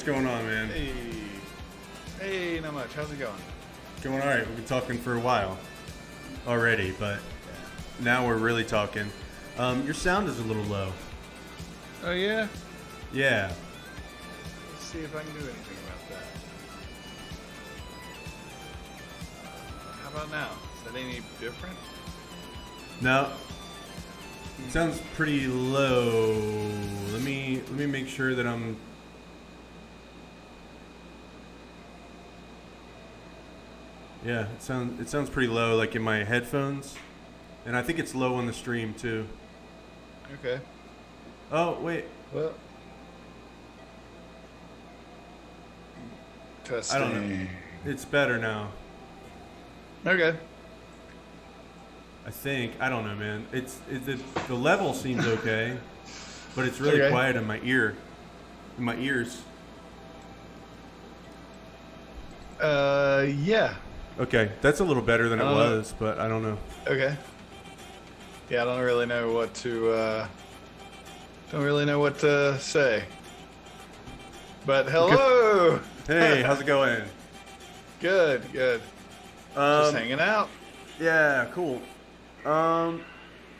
going on, man? Hey. Hey, not much. How's it going? Going all right. We've been talking for a while already, but now we're really talking. Your sound is a little low. Oh, yeah? Yeah. Let's see if I can do anything about that. How about now? Is that any different? No. It sounds pretty low. Let me make sure that I'm. Yeah, it sounds pretty low, like in my headphones, and I think it's low on the stream too. Okay. Oh wait. Well. Testing. I don't know. It's better now. Okay. I think. I don't know, man. The level seems okay, but it's really quiet in my ears. Yeah. Okay, that's a little better than it was, but I don't know. Okay. Yeah, I don't really know what to say. But hello. Hey, how's it going? Good. Just hanging out. Yeah, cool. Hope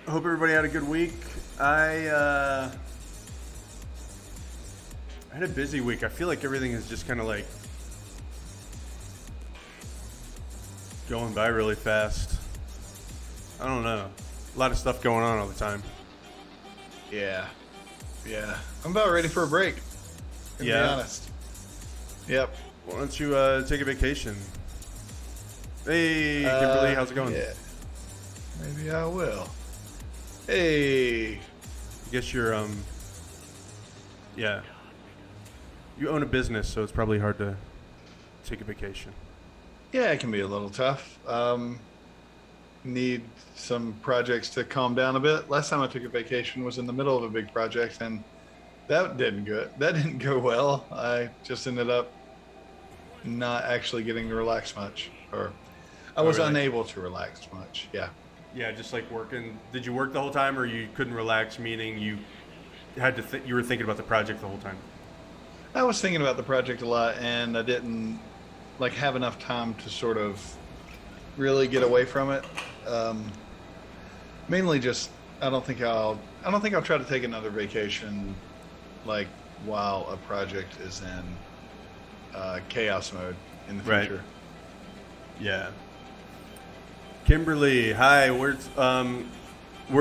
everybody had a good week. I had a busy week. I feel like everything is just kind of like going by really fast. I don't know. A lot of stuff going on all the time. Yeah. I'm about ready for a break. To be honest. Yep. Why don't you take a vacation? Hey, Kimberly, how's it going? Yeah. Maybe I will. Hey. I guess you're yeah. You own a business, so it's probably hard to take a vacation. Yeah, it can be a little tough. Need some projects to calm down a bit. Last time I took a vacation was in the middle of a big project, and that didn't go well. I just ended up not actually getting to relax much, or I was unable to relax much. Yeah. Yeah, just like working. Did you work the whole time, or you couldn't relax? Meaning you had to. You were thinking about the project the whole time. I was thinking about the project a lot, and I didn't have enough time to sort of really get away from it. Mainly just I don't think I'll try to take another vacation while a project is in chaos mode in the future. Right. Yeah. Kimberly, hi. We're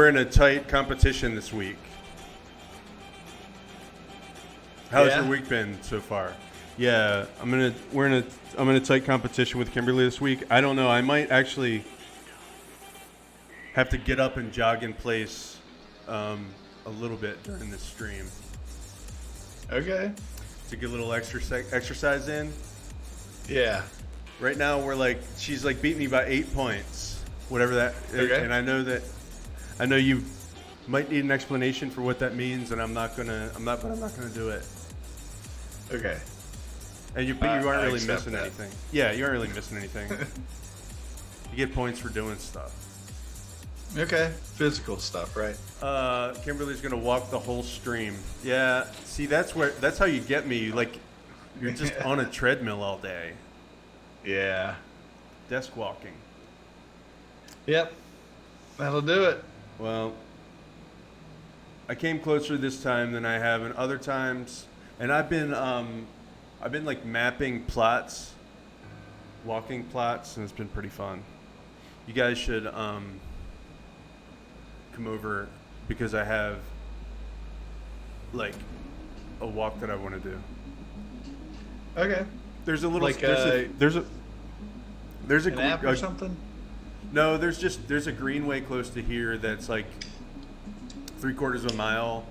in a tight competition this week. How's your week been so far? Yeah, I'm in a tight competition with Kimberly this week. I don't know. I might actually have to get up and jog in place a little bit during this stream. Okay. To get a little exercise in. Yeah. Right now she's beating me by 8 points, whatever that is. Okay. And I know you might need an explanation for what that means, and I'm not gonna do it. Okay. And you aren't really missing that. anything. Yeah, you aren't really missing anything. You get points for doing stuff. Okay. Physical stuff, right? Kimberly's gonna walk the whole stream. Yeah. See, that's how you get me. You're just on a treadmill all day. Yeah. Desk walking. Yep. That'll do it. Well, I came closer this time than I have in other times, and I've been mapping plots, walking plots, and it's been pretty fun. You guys should come over because I have a walk that I want to do. Okay. There's a little there's an app or something. No, there's a greenway close to here that's 3/4 of a mile,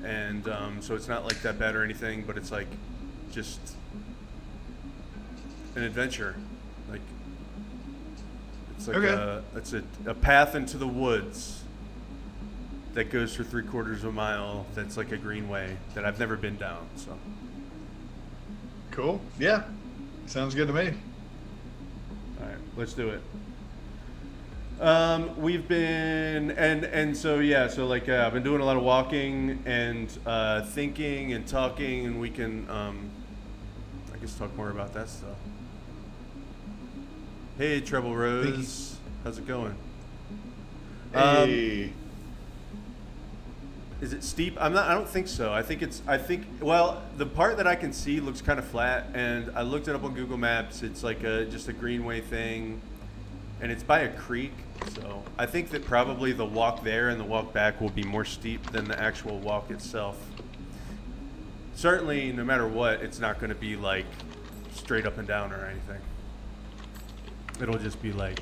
and so it's not that bad or anything, but it's just an adventure. It's a path into the woods that goes for 3/4 of a mile. That's a greenway that I've never been down. So cool. Yeah, sounds good to me. All right, let's do it. We've been I've been doing a lot of walking and thinking and talking, and we can I guess talk more about that stuff. Hey, Treble Rose, how's it going? Hey. Is it steep? I don't think so. I think well, the part that I can see looks kind of flat, and I looked it up on Google Maps. It's like just a greenway thing, and it's by a creek. So I think that probably the walk there and the walk back will be more steep than the actual walk itself. Certainly, no matter what, it's not going to be like straight up and down or anything. It'll just be like,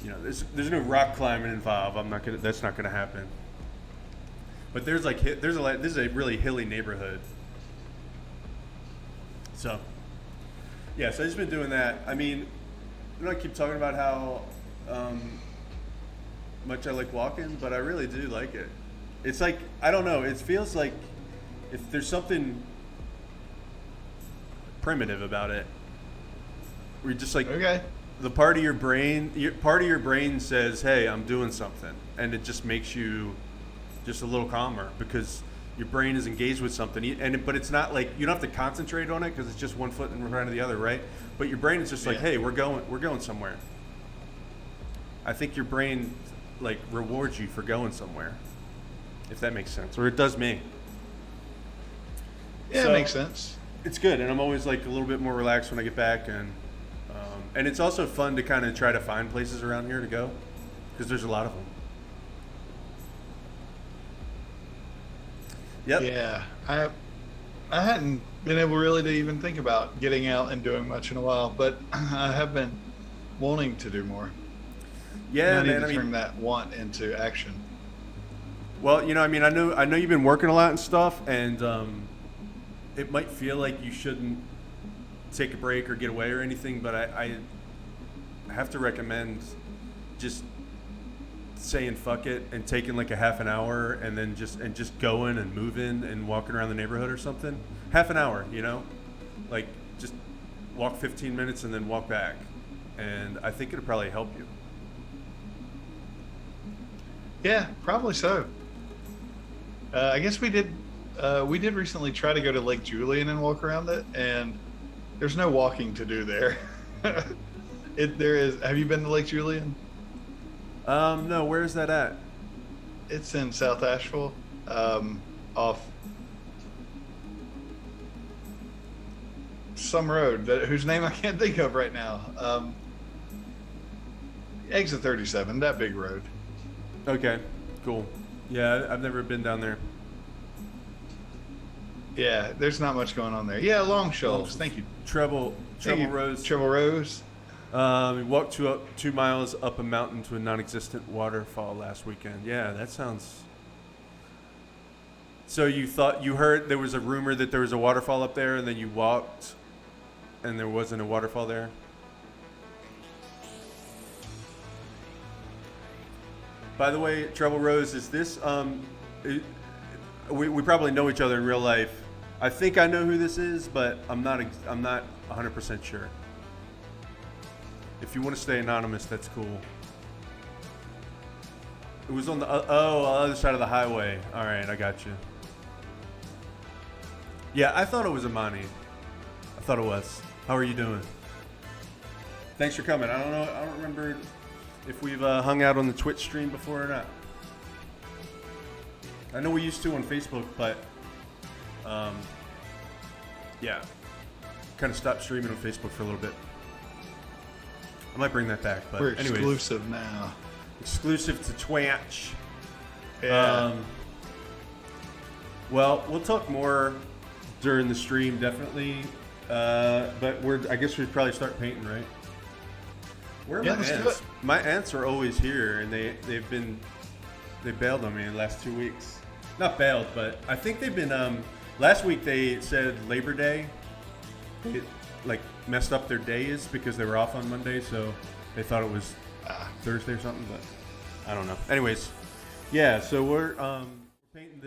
you know, there's no rock climbing involved. That's not gonna happen. But this is a really hilly neighborhood. So, yeah, so I've just been doing that. I mean, I keep talking about how much I like walking, but I really do like it. It's like, I don't know, it feels like if there's something primitive about it, we're just like, Okay. the part of your brain says, hey, I'm doing something, and it just makes you just a little calmer because your brain is engaged with something, but it's not like you don't have to concentrate on it because it's just one foot in front of the other, right? But your brain is just like, hey, we're going somewhere. I think your brain like rewards you for going somewhere, if that makes sense, or it does me. Yeah, So, it makes sense. It's good, and I'm always like a little bit more relaxed when I get back, and it's also fun to kind of try to find places around here to go, because there's a lot of them. Yep. Yeah, I hadn't been able really to even think about getting out and doing much in a while, but I have been wanting to do more. Yeah, I need man. to I mean, turn that want into action. well, I mean, I know you've been working a lot and stuff, and it might feel like you shouldn't take a break or get away or anything, but I have to recommend just saying fuck it and taking like a half an hour and then just going and moving and walking around the neighborhood or something. Half an hour, like just walk 15 minutes and then walk back, and I think it'll probably help you. Yeah, probably so. I guess we did recently try to go to Lake Julian and walk around it, and there's no walking to do there. There is. Have you been to Lake Julian? No, where's that at? It's in South Asheville, off some road whose name I can't think of right now. Exit 37, that big road. Okay, cool. Yeah, I've never been down there. Yeah, there's not much going on there. Yeah, long shelves. Thank you. Treble Rose. Treble Rose. We walked 2 miles up a mountain to a non-existent waterfall last weekend. Yeah, that sounds. So you heard there was a rumor that there was a waterfall up there, and then you walked, and there wasn't a waterfall there? By the way, Treble Rose, is this we probably know each other in real life. I think I know who this is, but I'm not 100% sure. If you want to stay anonymous, that's cool. It was on the other side of the highway. All right, I got you. Yeah, I thought it was Amani. I thought it was. How are you doing? Thanks for coming. I don't remember if we've hung out on the Twitch stream before or not. I know we used to on Facebook, but yeah, kind of stopped streaming on Facebook for a little bit. I might bring that back, but We're anyways, exclusive now. exclusive to Twitch. Yeah. Well, we'll talk more during the stream, definitely. But I guess we'd probably start painting, right? Where are Yeah, my let's do aunts? it. My aunts are always here, and they bailed on me the last 2 weeks. Not bailed, but I think they've been. Last week they said Labor Day. They like messed up their days because they were off on Monday, so they thought it was Thursday or something. But I don't know. Anyways, yeah. So we're painting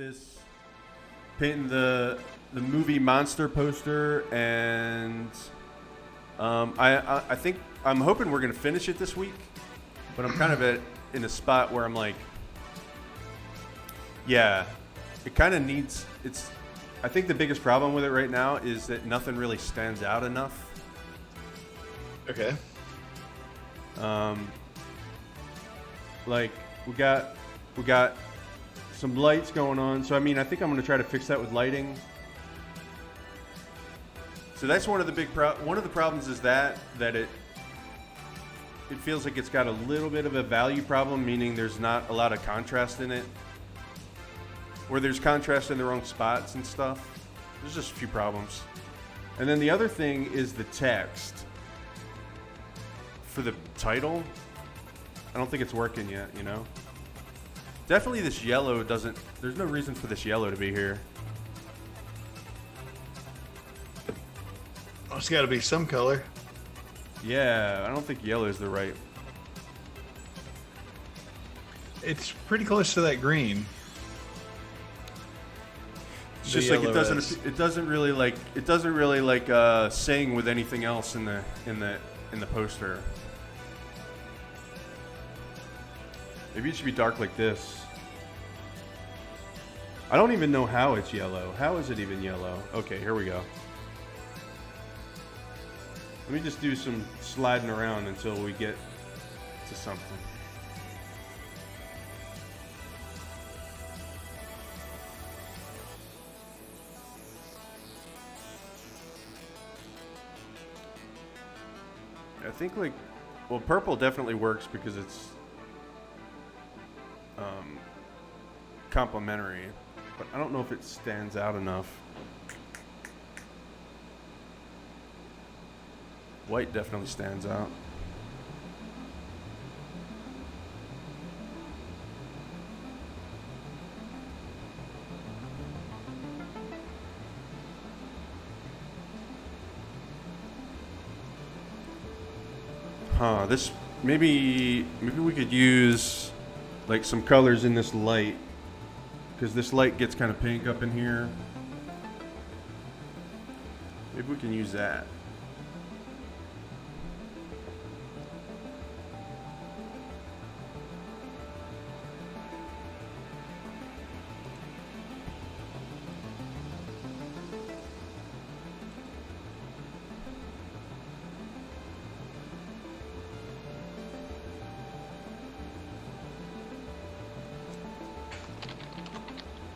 the movie Monster poster, and I think I'm hoping we're gonna finish it this week, but I'm kind of in a spot where I'm like, yeah, it kind of needs I think the biggest problem with it right now is that nothing really stands out enough. Okay. Like we got some lights going on. So I mean, I think I'm going to try to fix that with lighting. So that's one of the one of the problems is that it feels like it's got a little bit of a value problem, meaning there's not a lot of contrast in it. Where there's contrast in the wrong spots and stuff. There's just a few problems. And then the other thing is the text. For the title, I don't think it's working yet, you know? Definitely this yellow doesn't, there's no reason for this yellow to be here. Oh, it's got to be some color. Yeah, I don't think yellow is the right. It's pretty close to that green. It's just like it doesn't really like sing with anything else in the poster. Maybe it should be dark like this. I don't even know how it's yellow. How is it even yellow? Okay, here we go. Let me just do some sliding around until we get to something. I think like, well, purple definitely works because it's complementary, but I don't know if it stands out enough. White definitely stands out. This maybe we could use like some colors in this light, because this light gets kind of pink up in here. Maybe we can use that.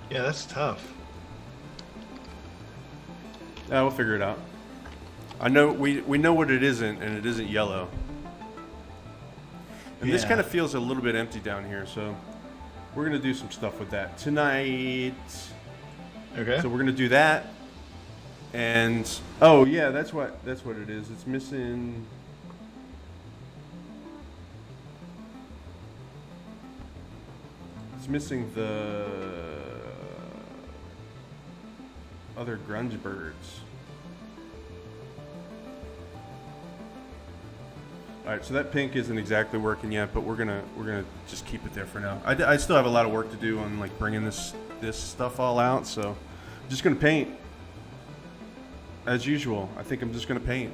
Yeah, that's tough. Yeah, we'll figure it out. I know we know what it isn't, and it isn't yellow. And this kind of feels a little bit empty down here, so we're gonna do some stuff with that tonight. Okay. So we're gonna do that, and oh yeah, that's what it is. It's missing. It's missing the other grunge birds. All right, so that pink isn't exactly working yet, but we're gonna just keep it there for now. I still have a lot of work to do on like bringing this stuff all out, so I'm just gonna paint as usual. I think I'm just gonna paint.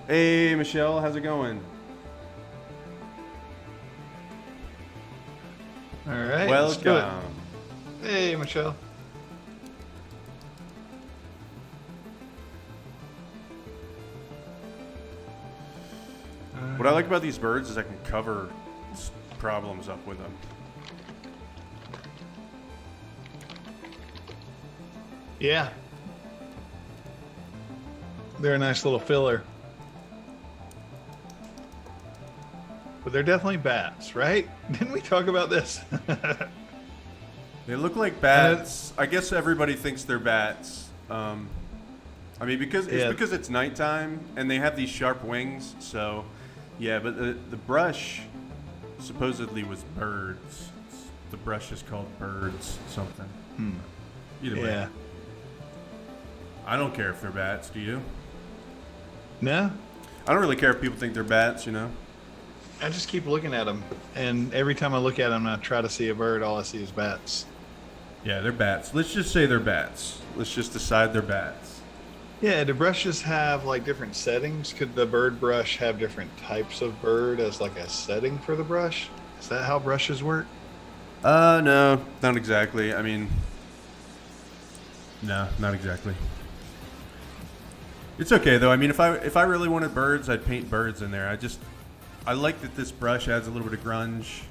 Hey Michelle, how's it going? All right. Welcome. Hey, Michelle. What I like about these birds is I can cover problems up with them. Yeah. They're a nice little filler. But they're definitely bats, right? Didn't we talk about this? They look like bats. I guess everybody thinks they're bats. I mean, because it's nighttime and they have these sharp wings. So, yeah. But the brush supposedly was birds. The brush is called birds something. Either way. Yeah. I don't care if they're bats. Do you? No? I don't really care if people think they're bats. You know. I just keep looking at them, and every time I look at them and I try to see a bird, all I see is bats. Yeah, they're bats. Let's just say they're bats. Let's just decide they're bats. Yeah, do brushes have like different settings? Could the bird brush have different types of bird as like a setting for the brush? Is that how brushes work? No, not exactly. I mean, No, not exactly. It's okay though. I mean, if I really wanted birds, I'd paint birds in there. I like that this brush adds a little bit of grunge.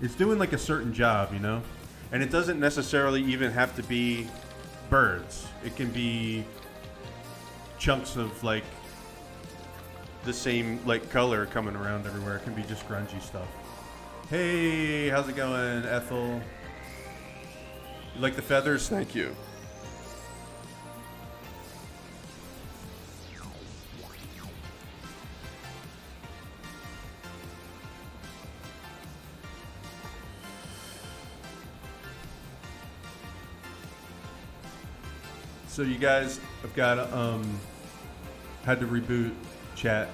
It's doing like a certain job, you know? And it doesn't necessarily even have to be birds. It can be chunks of like the same like color coming around everywhere. It can be just grungy stuff. Hey, how's it going, Ethel? You like the feathers? Thank you. So you guys have got had to reboot chat.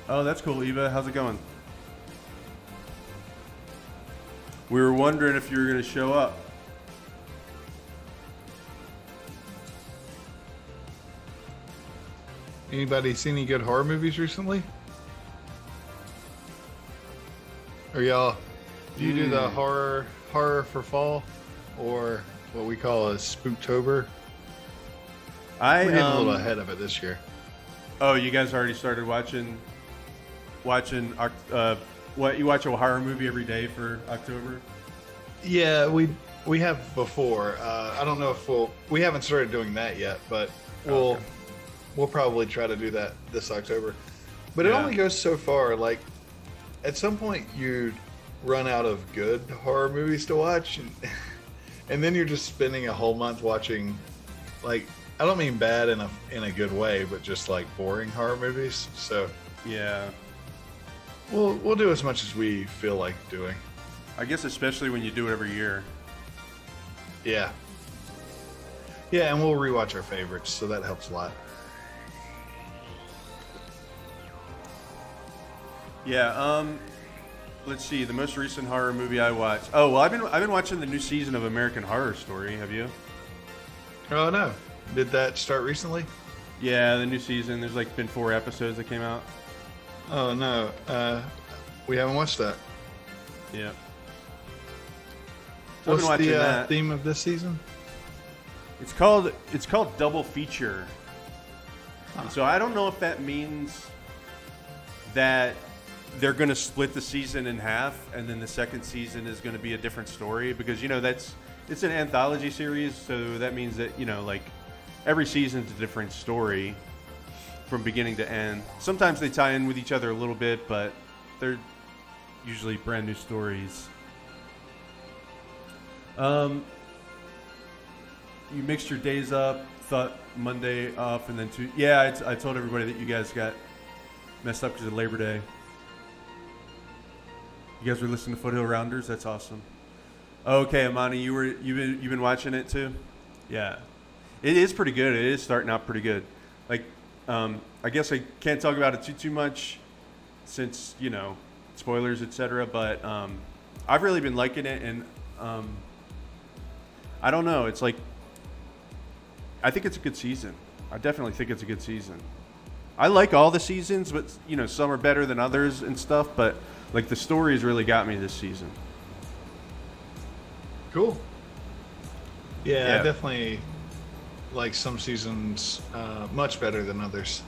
Oh, that's cool, Eva. How's it going? We were wondering if you were going to show up. Anybody seen any good horror movies recently? Or y'all, do you do the horror for fall, or what we call a Spooktober? We're getting a little ahead of it this year. Oh, you guys already started watching. What, you watch a horror movie every day for October? Yeah, we have before. I don't know if we haven't started doing that yet, but we'll probably try to do that this October. But it only goes so far. Like, at some point you run out of good horror movies to watch, and then you're just spending a whole month watching, like, I don't mean bad in a good way, but just like boring horror movies. So yeah, we'll do as much as we feel like doing. I guess especially when you do it every year. Yeah, and we'll rewatch our favorites, so that helps a lot. Yeah. Let's see. The most recent horror movie I watched. Oh well, I've been watching the new season of American Horror Story. Have you? Oh no. Did that start recently? Yeah, the new season. There's like been 4 episodes that came out. Oh no, we haven't watched that. Yeah. So what's the theme of this season? It's called Double Feature. And so I don't know if that means that they're going to split the season in half, and then the second season is going to be a different story, because it's an anthology series, so that means that like every season's a different story from beginning to end. Sometimes they tie in with each other a little bit, but they're usually brand new stories. You mixed your days up, thought Monday off, and then Yeah, I told everybody that you guys got messed up because of Labor Day. You guys were listening to Foothill Rounders? That's awesome. Okay, Amani, you've been watching it too? Yeah. It is pretty good. It is starting out pretty good. Like, I guess I can't talk about it too much since, spoilers, etc. But I've really been liking it, and I don't know. It's like, I think it's a good season. I definitely think it's a good season. I like all the seasons, but some are better than others and stuff. But like, the stories really got me this season. Cool. Yeah, I definitely like some seasons much better than others.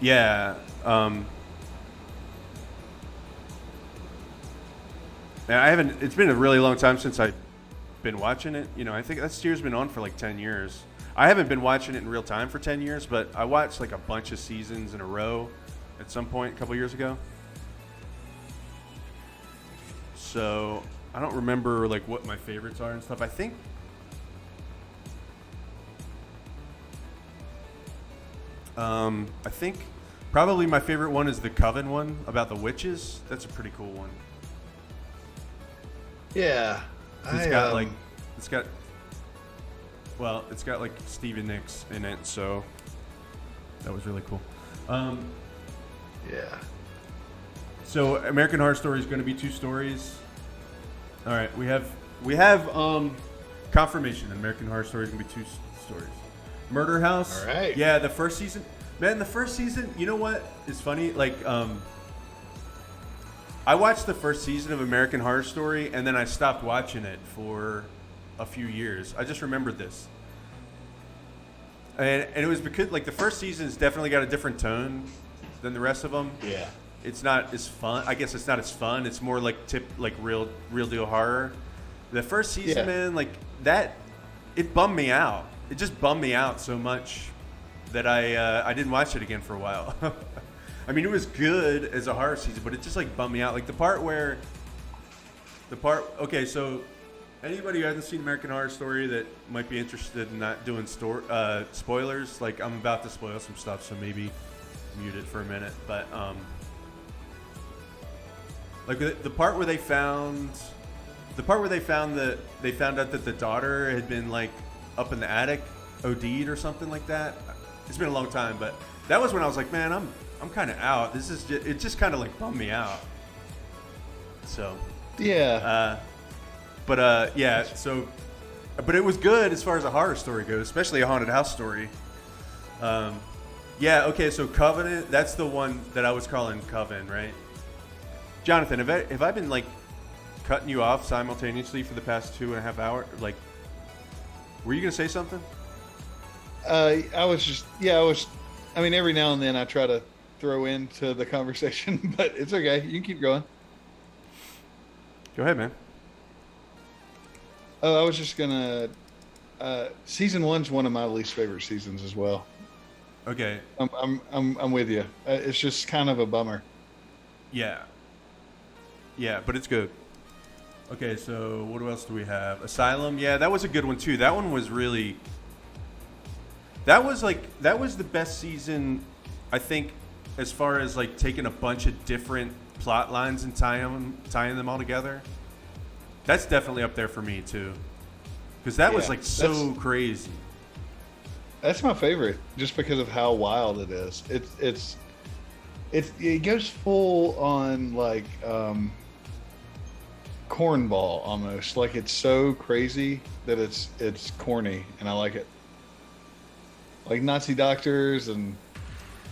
Yeah. I haven't. It's been a really long time since I've been watching it. I think that series has been on for like 10 years. I haven't been watching it in real time for 10 years, but I watched like a bunch of seasons in a row at some point a couple years ago. So I don't remember like what my favorites are and stuff. I think probably my favorite one is the Coven one about the witches. That's a pretty cool one. Yeah. It's got like Stevie Nicks in it, so that was really cool. Yeah. So American Horror Story is going to be 2 stories. All right, we have confirmation that American Horror Story is going to be 2 stories. Murder House. All right. Yeah, the first season. Man, the first season. You know what is funny? Like, I watched the first season of American Horror Story, and then I stopped watching it for a few years. I just remembered this. and it was because like the first season's definitely got a different tone than the rest of them. Yeah. It's not as fun. I guess it's not as fun. It's more like real deal horror. The first season, man, like that, it bummed me out. It just bummed me out so much that I didn't watch it again for a while. I mean, it was good as a horror season, but it just like bummed me out. Like okay, so anybody who hasn't seen American Horror Story that might be interested in not doing spoilers, like I'm about to spoil some stuff, so maybe mute it for a minute. But like the part where they found out that the daughter had been like up in the attic, OD'd or something like that. It's been a long time, but that was when I was like, man, I'm kind of out. It just kind of like bummed me out. So Yeah. But it was good as far as a horror story goes, especially a haunted house story. Okay, so Covenant, that's the one that I was calling Coven, right? Jonathan, have I been like cutting you off simultaneously for the past 2.5 hours? Like, were you gonna say something? I mean, every now and then I try to throw into the conversation, but it's okay. You can keep going. Go ahead, man. Oh, I was just gonna. Season 1's one of my least favorite seasons as well. Okay. I'm with you. It's just kind of a bummer. Yeah, but it's good. Okay, so what else do we have? Asylum. Yeah, that was a good one too. That one was really. That was the best season, I think, as far as like taking a bunch of different plot lines and tying them all together. That's definitely up there for me too, because that was like so crazy. That's my favorite, just because of how wild it is. It goes full on like cornball almost. Like it's so crazy that it's corny, and I like it. Like Nazi doctors and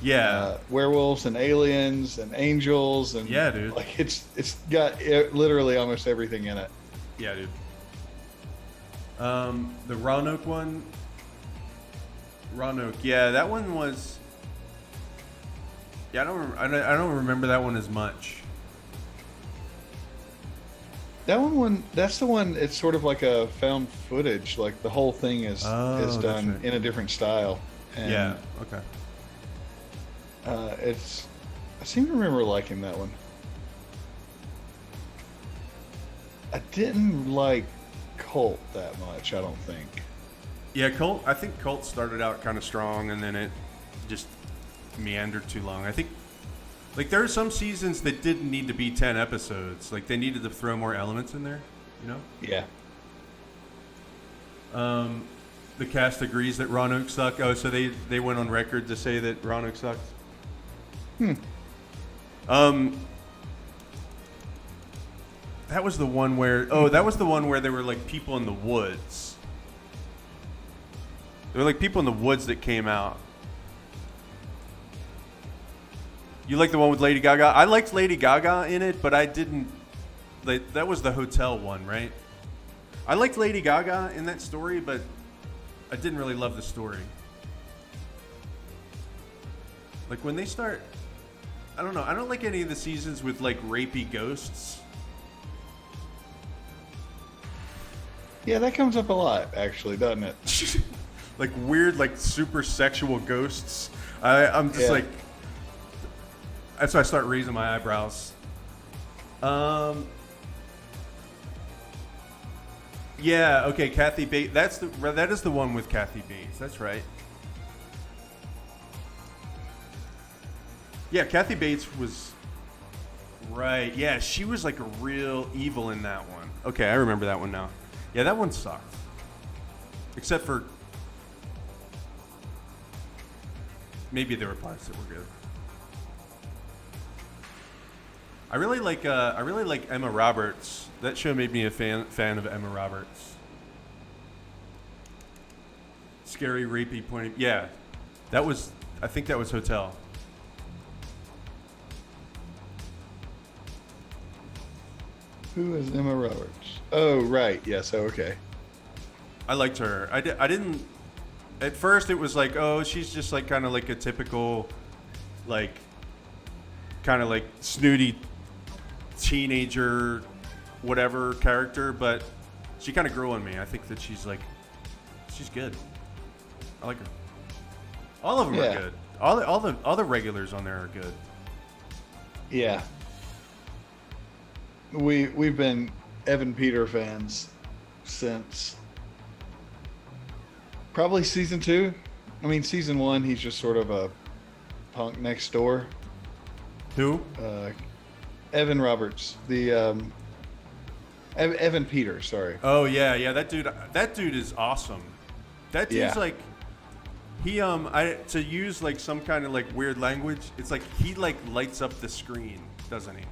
werewolves and aliens and angels and dude. Like it's got literally almost everything in it. Yeah, dude. The Roanoke one. Roanoke, yeah, that one was. Yeah, I don't remember that one as much. That's the one. It's sort of like a found footage. Like the whole thing is done right. in a different style. And, yeah. Okay. I seem to remember liking that one. I didn't like Cult that much, I don't think. Yeah, Cult. I think Cult started out kind of strong, and then it just meandered too long. I think, like, there are some seasons that didn't need to be 10 episodes. Like, they needed to throw more elements in there. You know? Yeah. The cast agrees that Roanoke sucked. Oh, so they went on record to say that Roanoke sucked. That was the one where there were like people in the woods. There were like people in the woods that came out. You like the one with Lady Gaga? I liked Lady Gaga in it, but I didn't. Like, that was the hotel one, right? I liked Lady Gaga in that story, but I didn't really love the story. Like when they start, I don't know. I don't like any of the seasons with like rapey ghosts. Yeah, that comes up a lot, actually, doesn't it? Like weird, like super sexual ghosts. I'm just like, that's why I start raising my eyebrows. Yeah, okay, Kathy Bates. That is the one with Kathy Bates. That's right. Yeah, Kathy Bates was right. Yeah, she was like a real evil in that one. Okay, I remember that one now. Yeah, that one sucked. Except for maybe there were parts that were good. I really like Emma Roberts. That show made me a fan of Emma Roberts. Scary, rapey, pointy. Yeah, I think that was Hotel. Who is Emma Roberts? Oh, right. Yes. Oh, okay. I liked her. I didn't At first, it was like, oh, she's just like kind of like a typical, like, kind of like snooty teenager, whatever character. But she kind of grew on me. I think that she's good. I like her. All of them are good. All the regulars on there are good. Yeah. We've been Evan Peter fans since probably season 2. I mean, season 1, he's just sort of a punk next door. Who? Evan Roberts, the Evan Peter. Sorry. Oh yeah. That dude is awesome. That dude's like, he to use like some kind of like weird language. It's like he like lights up the screen, doesn't he?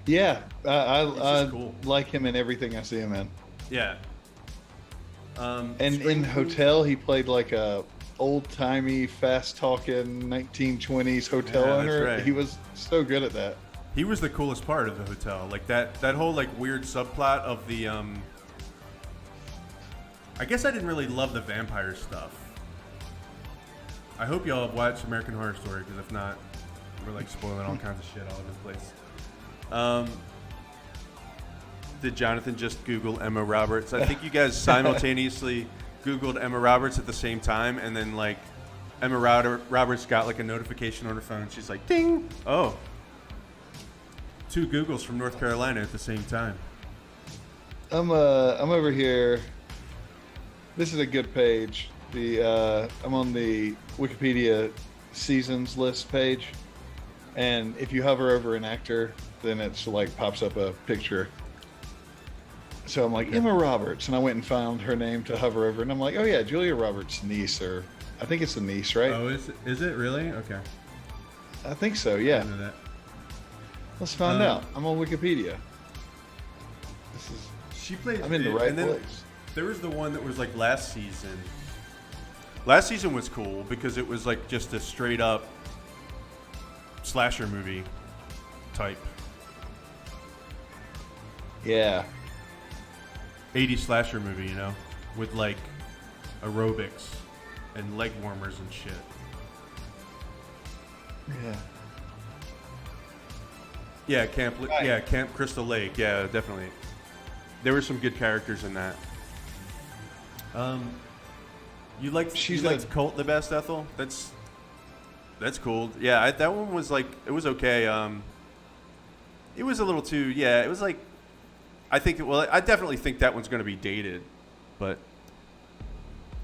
Yeah, I cool. like him in everything I see him in. Yeah. And in Hotel, he played like a old-timey, fast-talking 1920s hotel owner. Right. He was so good at that. He was the coolest part of the hotel. Like that whole like weird subplot of the I guess I didn't really love the vampire stuff. I hope y'all have watched American Horror Story, because if not, we're like spoiling all kinds of shit all over the place. Did Jonathan just Google Emma Roberts? I think you guys simultaneously Googled Emma Roberts at the same time, and then like Emma Roberts got like a notification on her phone. She's like, ding! Oh. 2 Googles from North Carolina at the same time. I'm over here. This is a good page. I'm on the Wikipedia seasons list page, and if you hover over an actor, then it's like pops up a picture. So I'm like, Emma Roberts, and I went and found her name to hover over, and I'm like, oh yeah, Julia Roberts' niece, or I think it's a niece, right? Oh, is it really? Okay. I think so, yeah. I know that. Let's find out. I'm on Wikipedia. She played. I'm in the right place. There was the one that was like last season. Last season was cool because it was like just a straight up slasher movie type. Yeah. 80s slasher movie, you know, with like aerobics and leg warmers and shit. Yeah. Yeah, Camp Crystal Lake. Yeah, definitely. There were some good characters in that. You liked Cult the best, Ethel? That's cool. Yeah, that one was like, it was okay. It was a little too, it was like, I definitely think that one's going to be dated, but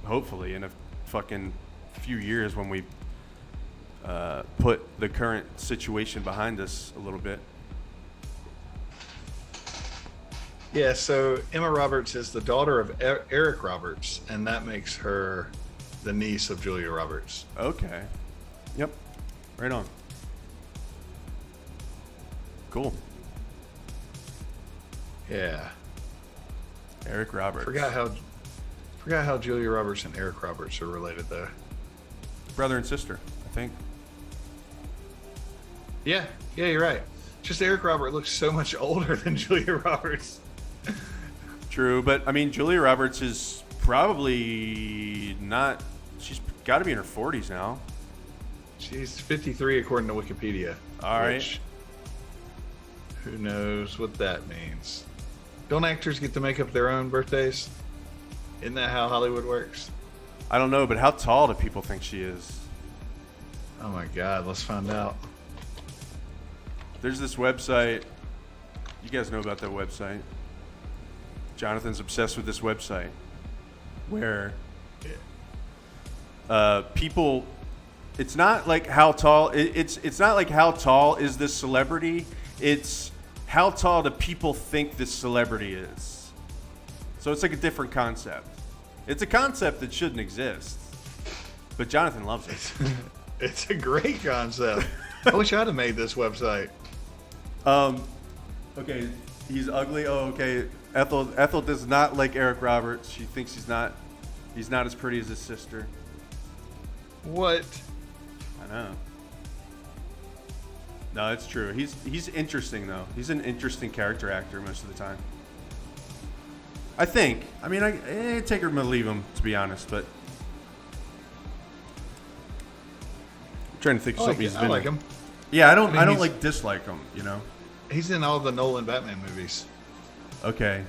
hopefully in a fucking few years when we put the current situation behind us a little bit. Yeah, so Emma Roberts is the daughter of Eric Roberts, and that makes her the niece of Julia Roberts. Okay. Yep. Right on. Cool. Yeah. Eric Roberts. Forgot how Julia Roberts and Eric Roberts are related, though. Brother and sister, I think. Yeah, you're right. Just Eric Roberts looks so much older than Julia Roberts. True, but I mean, Julia Roberts is probably not. She's got to be in her 40s now. She's 53 according to Wikipedia. All right. Who knows what that means? Don't actors get to make up their own birthdays? Isn't that how Hollywood works? I don't know, but how tall do people think she is? Oh my God, let's find out. There's this website. You guys know about that website. Jonathan's obsessed with this website where people, it's not like how tall, it's not like how tall is this celebrity, it's how tall do people think this celebrity is. So it's like a different concept. It's a concept that shouldn't exist, but Jonathan loves it. It's a great concept. I wish I'd have made this website. Okay, he's ugly. Oh, okay. Ethel does not like Eric Roberts. She thinks he's not as pretty as his sister. What? I know. No, it's true. He's interesting though. He's an interesting character actor most of the time. I think. I mean, I take or leave him, to be honest, but trying to think of something he's been I like in. him. Yeah, I mean, don't he's- like dislike him. You know. He's in all the Nolan Batman movies. Okay.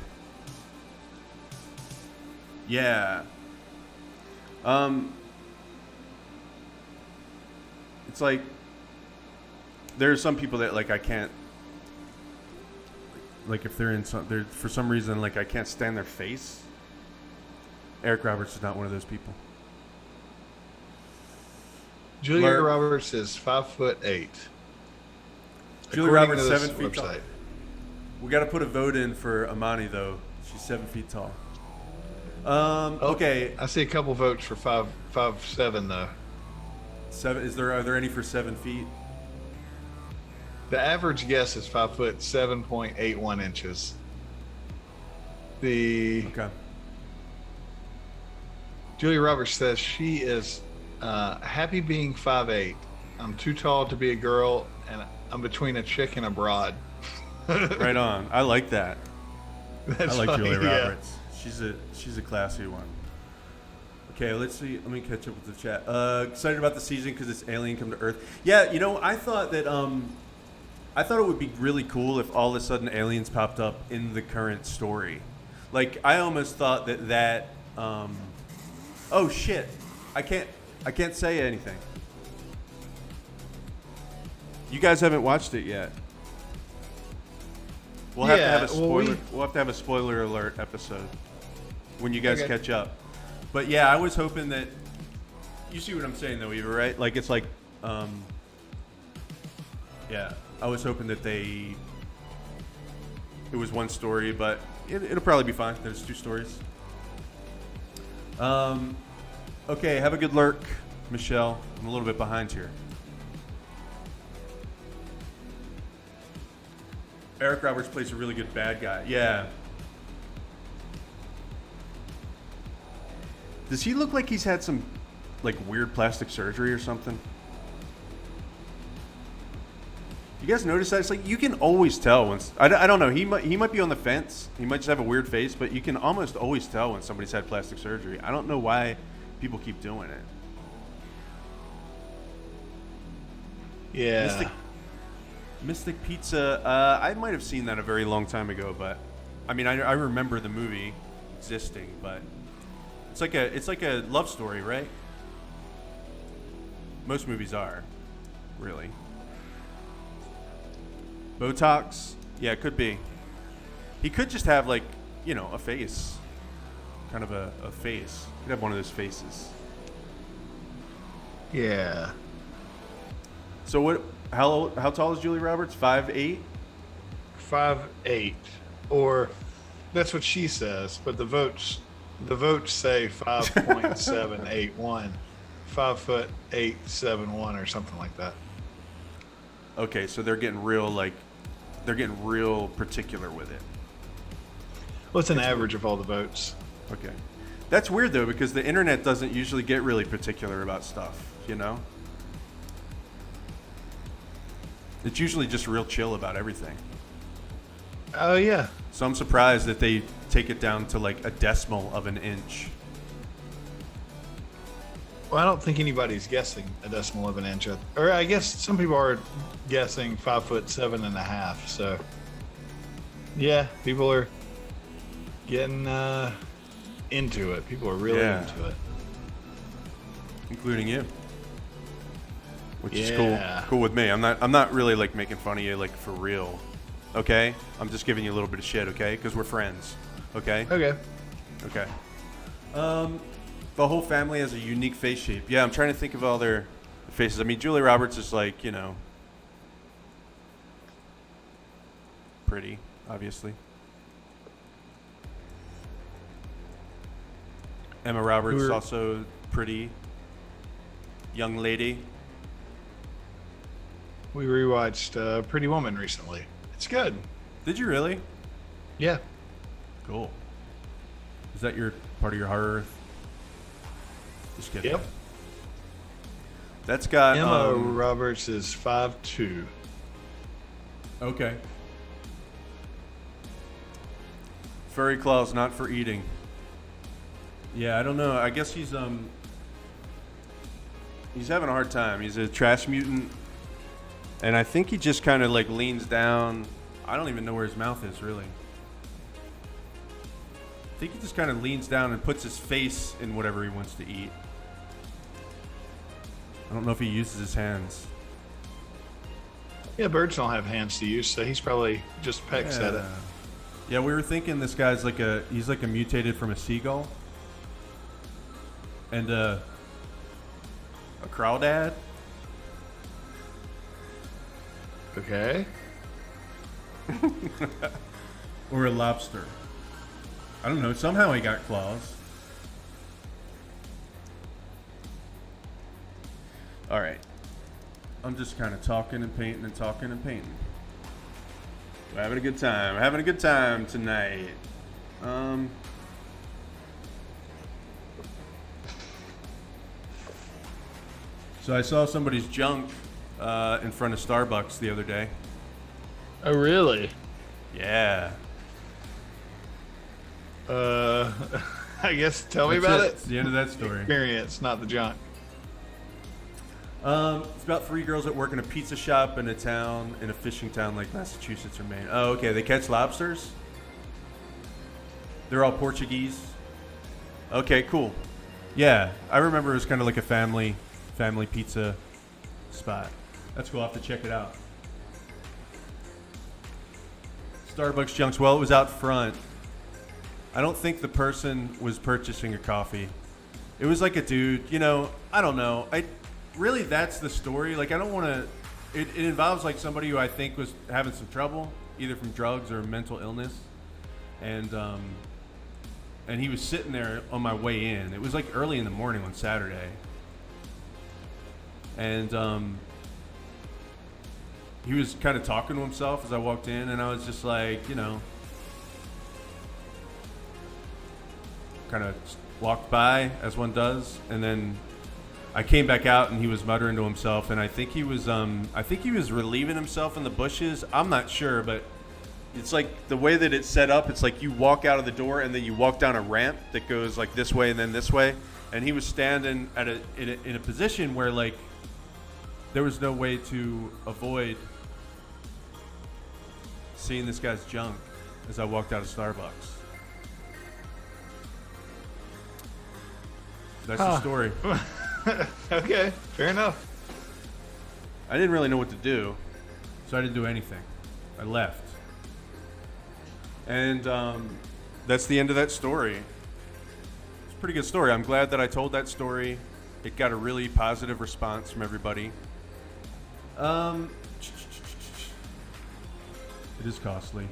Yeah. It's like there are some people that like I can't like if they're in some they're for some reason like I can't stand their face. Eric Roberts is not one of those people. Julia Mark- Roberts is 5'8". Julia according Roberts to this 7 feet tall. website. We got to put a vote in for Amani though. She's 7 feet tall. Okay. I see a couple votes for 5'7" though. Are there any for 7 feet? The average guess is 5 foot 7.81 inches. Okay. Julia Roberts says she is happy being 5'8". I'm too tall to be a girl, and I'm between a chick and a broad. Right on. I like that. That's I like funny, Julia yeah. Roberts. She's a classy one. Okay, let's see. Let me catch up with the chat. Excited about the season because it's Alien Come to Earth. Yeah, you know, I thought that I thought it would be really cool if all of a sudden aliens popped up in the current story. Like I almost thought that oh shit, I can't say anything. You guys haven't watched it yet. We'll have to have a spoiler. We'll have to have a spoiler alert episode when you guys catch up. But yeah, I was hoping that you see what I'm saying though, Eva, right? Like it's like, yeah, I was hoping that it was one story, but it'll probably be fine. There's 2 stories. Okay, have a good lurk, Michelle. I'm a little bit behind here. Eric Roberts plays a really good bad guy. Yeah. Does he look like he's had some like weird plastic surgery or something? You guys notice that? It's like you can always tell when I don't know. He might be on the fence. He might just have a weird face, but you can almost always tell when somebody's had plastic surgery. I don't know why people keep doing it. Yeah. Mystic Pizza. I might have seen that a very long time ago, but I mean, I remember the movie existing, but it's like a love story, right? Most movies are, really. Botox? Yeah, it could be. He could just have like, you know, a face. Kind of a face. He could have one of those faces. Yeah. So what? How tall is Julie Roberts? 5'8"? 5'8", or that's what she says, but the votes say 5.781, 5'8" or something like that. Okay, so they're getting real particular with it. Well, it's an average of all the votes. Okay. That's weird though, because the internet doesn't usually get really particular about stuff, you know? It's usually just real chill about everything. Oh yeah. So I'm surprised that they take it down to like a decimal of an inch. Well, I don't think anybody's guessing a decimal of an inch, or I guess some people are guessing 5'7.5". So yeah, people are getting into it. People are really into it, including you. Which is cool with me. I'm not really like making fun of you like for real, okay? I'm just giving you a little bit of shit, okay? Because we're friends, okay? Okay. The whole family has a unique face shape. Yeah, I'm trying to think of all their faces. I mean, Julia Roberts is like, you know, pretty, obviously. Emma Roberts is also pretty. Young lady. We rewatched Pretty Woman recently. It's good. Did you really? Yeah. Cool. Is that your part of your horror? Just kidding. Yep. That's got Emma Roberts is 5'2". Okay. Furry claws not for eating. Yeah, I don't know. I guess he's He's having a hard time. He's a trash mutant, and I think he just kind of like leans down. I don't even know where his mouth is really. I think he just kind of leans down and puts his face in whatever he wants to eat. I don't know if he uses his hands. Yeah, birds don't have hands to use, so he's probably just pecks at it. Yeah, we were thinking this guy's he's like a mutated from a seagull. And a crawdad. Okay. Or a lobster. I don't know. Somehow he got claws. All right. I'm just kind of talking and painting and talking and painting. We're having a good time. We're having a good time tonight. So I saw somebody's junk in front of Starbucks the other day. Oh, really? Yeah. I guess tell me about it. It's the end of that story. Experience, not the junk. It's about 3 girls that work in a pizza shop in a fishing town like Massachusetts or Maine. Oh, okay. They catch lobsters? They're all Portuguese? Okay, cool. Yeah, I remember it was kind of like a family pizza spot. That's cool. I'll have to check it out. Starbucks junks. Well, it was out front. I don't think the person was purchasing a coffee. It was like a dude, I don't know. Really, that's the story. Like, I don't want to. It involves like somebody who I think was having some trouble, either from drugs or mental illness, and he was sitting there on my way in. It was like early in the morning on Saturday, and he was kind of talking to himself as I walked in, and I was just like, kind of walked by as one does, and then I came back out and he was muttering to himself, and I think he was relieving himself in the bushes. I'm not sure, but it's like the way that it's set up. It's like you walk out of the door and then you walk down a ramp that goes like this way and then this way. And he was standing in a position where like there was no way to avoid seeing this guy's junk as I walked out of Starbucks. That's the story. Okay, fair enough. I didn't really know what to do, so I didn't do anything. I left. And that's the end of that story. It's a pretty good story. I'm glad that I told that story. It got a really positive response from everybody. It is costly.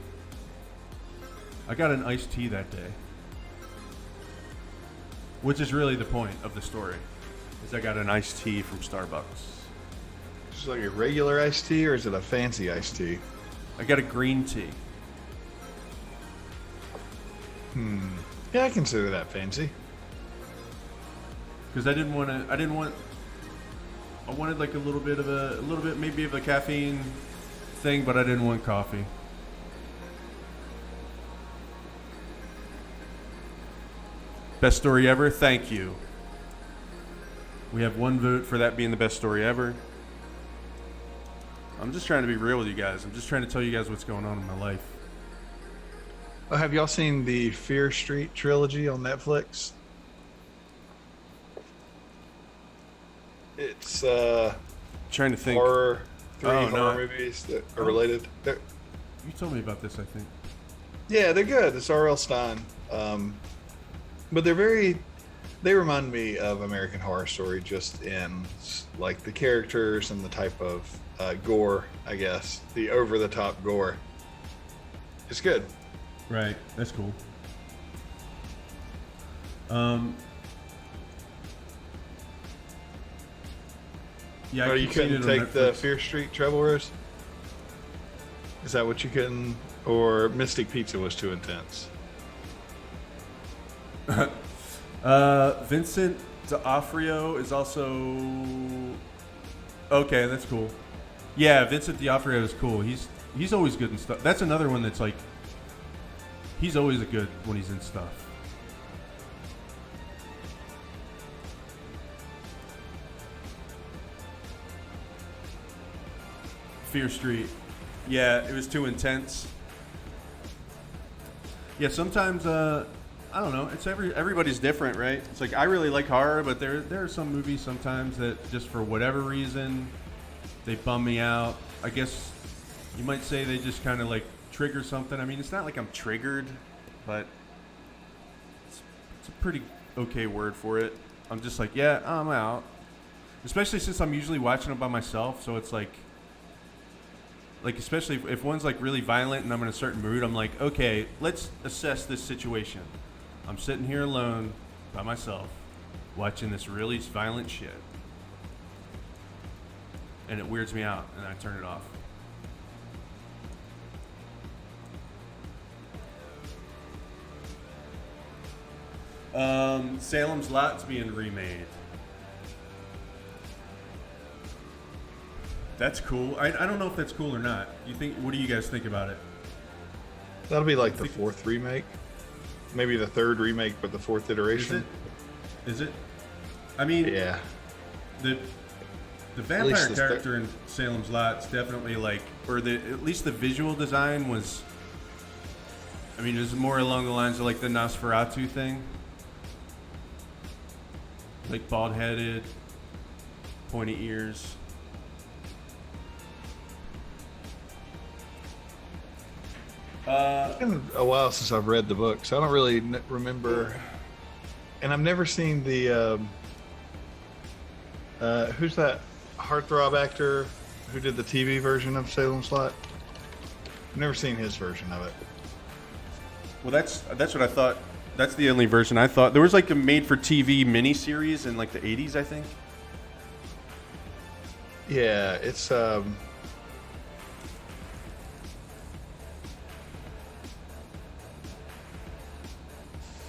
I got an iced tea that day, which is really the point of the story. Is I got an iced tea from Starbucks. Just like a regular iced tea, or is it a fancy iced tea? I got a green tea. Yeah, I consider that fancy. Because I wanted like a little bit maybe of a caffeine thing, but I didn't want coffee. Best story ever? Thank you. We have 1 vote for that being the best story ever. I'm just trying to be real with you guys. I'm just trying to tell you guys what's going on in my life. Oh, have y'all seen the Fear Street trilogy on Netflix? It's Trying to think. horror, 3 Oh, horror no. movies that are related. You told me about this, I think. Yeah, they're good. It's R.L. Stein. But they remind me of American Horror Story, just in like the characters and the type of gore, I guess. The over-the-top gore. It's good. Right. That's cool. Yeah, Oh, I you keep seeing couldn't it on take the Netflix. Fear Street Treble Rose? Is that what you couldn't? Or Mystic Pizza was too intense? Vincent D'Onofrio is also okay. That's cool. Yeah, Vincent D'Onofrio is cool. He's always good in stuff. That's another one that's like he's always good when he's in stuff. Fear Street. Yeah, it was too intense. Yeah, sometimes I don't know. It's everybody's different, right? It's like I really like horror, but there are some movies sometimes that just for whatever reason they bum me out. I guess you might say they just kind of like trigger something. I mean, it's not like I'm triggered, but it's a pretty okay word for it. I'm just like, yeah, I'm out. Especially since I'm usually watching them by myself, so it's like especially if one's like really violent and I'm in a certain mood, I'm like, okay, let's assess this situation. I'm sitting here alone by myself watching this really violent shit. And it weirds me out and I turn it off. Salem's Lot's being remade. That's cool. I don't know if that's cool or not. What do you guys think about it? That'll be like the fourth remake. Maybe the third remake, but the fourth iteration. Is it? I mean, yeah. The vampire character in Salem's Lot's definitely like, or at least the visual design was. I mean, it was more along the lines of like the Nosferatu thing, like bald-headed, pointy ears. It's been a while since I've read the book, so I don't really remember. And I've never seen the who's that heartthrob actor who did the TV version of Salem's Lot? I've never seen his version of it. Well, that's what I thought. That's the only version I thought. There was like a made-for-TV miniseries in like the 80s, I think. Yeah, it's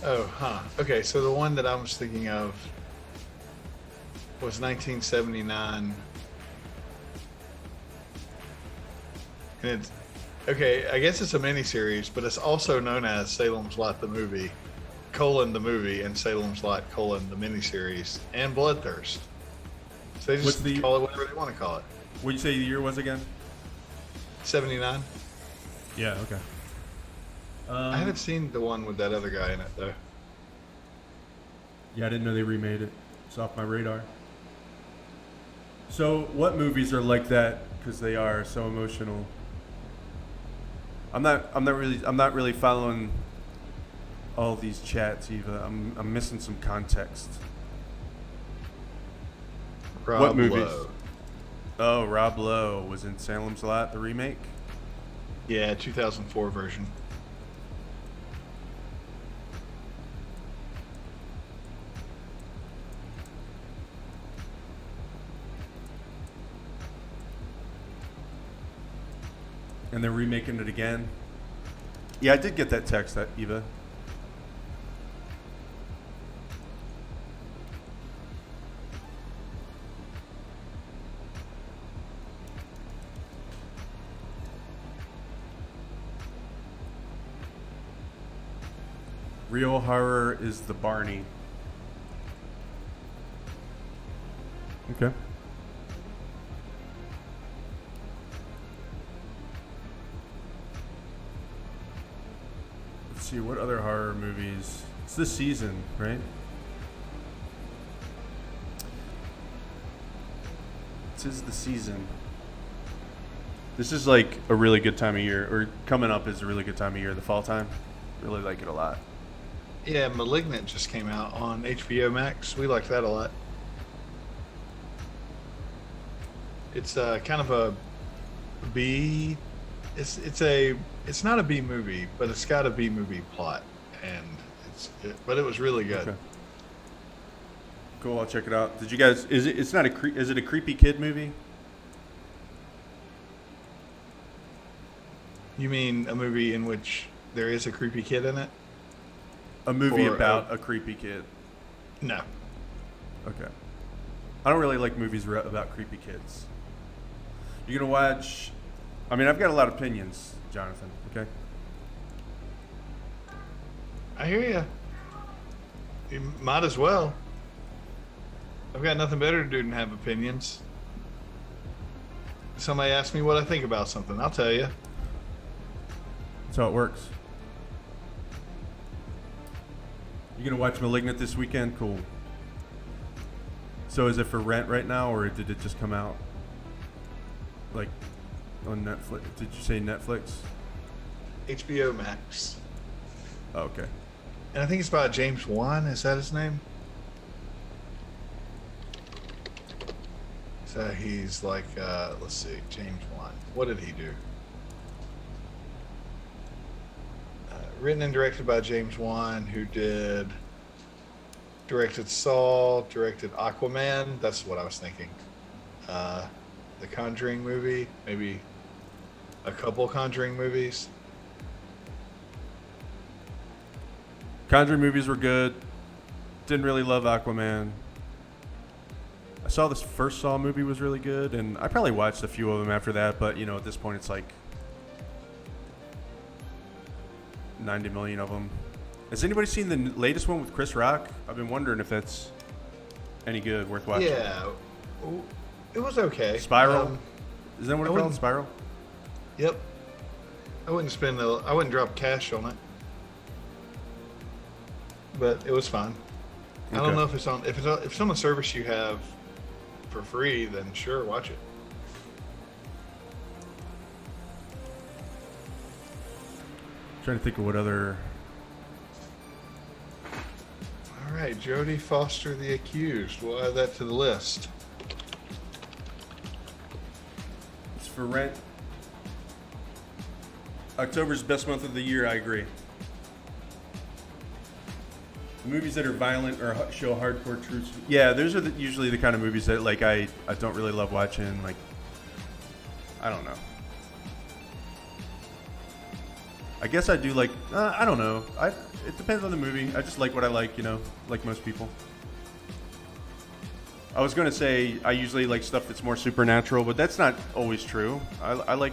Oh, huh. Okay, so the one that I was thinking of was 1979. And it's okay, I guess it's a miniseries, but it's also known as Salem's Lot the movie, the movie, and Salem's Lot, the miniseries, and Bloodthirst. So they just call it whatever they want to call it. What did you say the year was again? 79. Yeah, okay. I haven't seen the one with that other guy in it, though. Yeah, I didn't know they remade it. It's off my radar. So, what movies are like that? Because they are so emotional. I'm not really following all these chats, Eva. I'm missing some context. What movies? Lowe. Oh, Rob Lowe was in Salem's Lot, the remake? Yeah, 2004 version. And they're remaking it again? Yeah, I did get that text, Eva. Real horror is the Barney. Okay. Let's see, what other horror movies? It's this season, right? This is the season. This is like a really good time of year, or coming up is a really good time of year, the fall time. Really like it a lot. Yeah, Malignant just came out on HBO Max. We like that a lot. It's kind of a B. It's not a B movie, but it's got a B movie plot, and but it was really good. Okay. Cool, I'll check it out. Did you guys? Is it a creepy kid movie? You mean a movie in which there is a creepy kid in it? A movie about a creepy kid? No. Okay. I don't really like movies about creepy kids. You're gonna watch? I mean, I've got a lot of opinions, Jonathan. Okay. I hear you. You might as well. I've got nothing better to do than have opinions. somebody asks me what I think about something, I'll tell you. That's how it works. You gonna watch *Malignant* this weekend? Cool. So is it for rent right now, or did it just come out? Like on Netflix? Did you say Netflix? HBO Max. Oh, okay. And I think it's about James Wan. Is that his name? So he's like, let's see, James Wan. What did he do? Written and directed by James Wan, who directed Saw, directed Aquaman. That's what I was thinking. The Conjuring movie, maybe a couple Conjuring movies. Conjuring movies were good. Didn't really love Aquaman. I saw this first Saw movie was really good, and I probably watched a few of them after that, but, at this point it's like 90 million of them. Has anybody seen the latest one with Chris Rock? I've been wondering if that's any good, worth watching. Yeah. It was okay. Spiral? Is that what it's called? Spiral? Yep. I wouldn't drop cash on it. But it was fun. Okay. I don't know if it's on a service you have for free, then sure, watch it. Trying to think of what other. All right, Jodie Foster, The Accused. We'll add that to the list. It's for rent. October's best month of the year, I agree. The movies that are violent or show hardcore truths. Yeah, those are usually the kind of movies that I don't really love watching. Like, I don't know. I guess I do like, I don't know. It depends on the movie. I just like what I like, like most people. I was going to say I usually like stuff that's more supernatural, but that's not always true. I like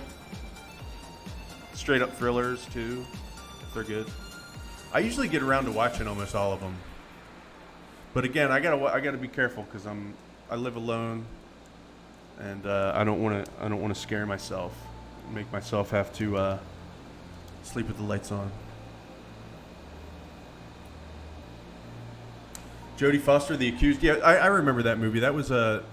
straight up thrillers too, if they're good. I usually get around to watching almost all of them. But again, I gotta be careful because I live alone, and I don't want to scare myself, make myself have to sleep with the lights on. Jodie Foster, The Accused. Yeah, I remember that movie. That was a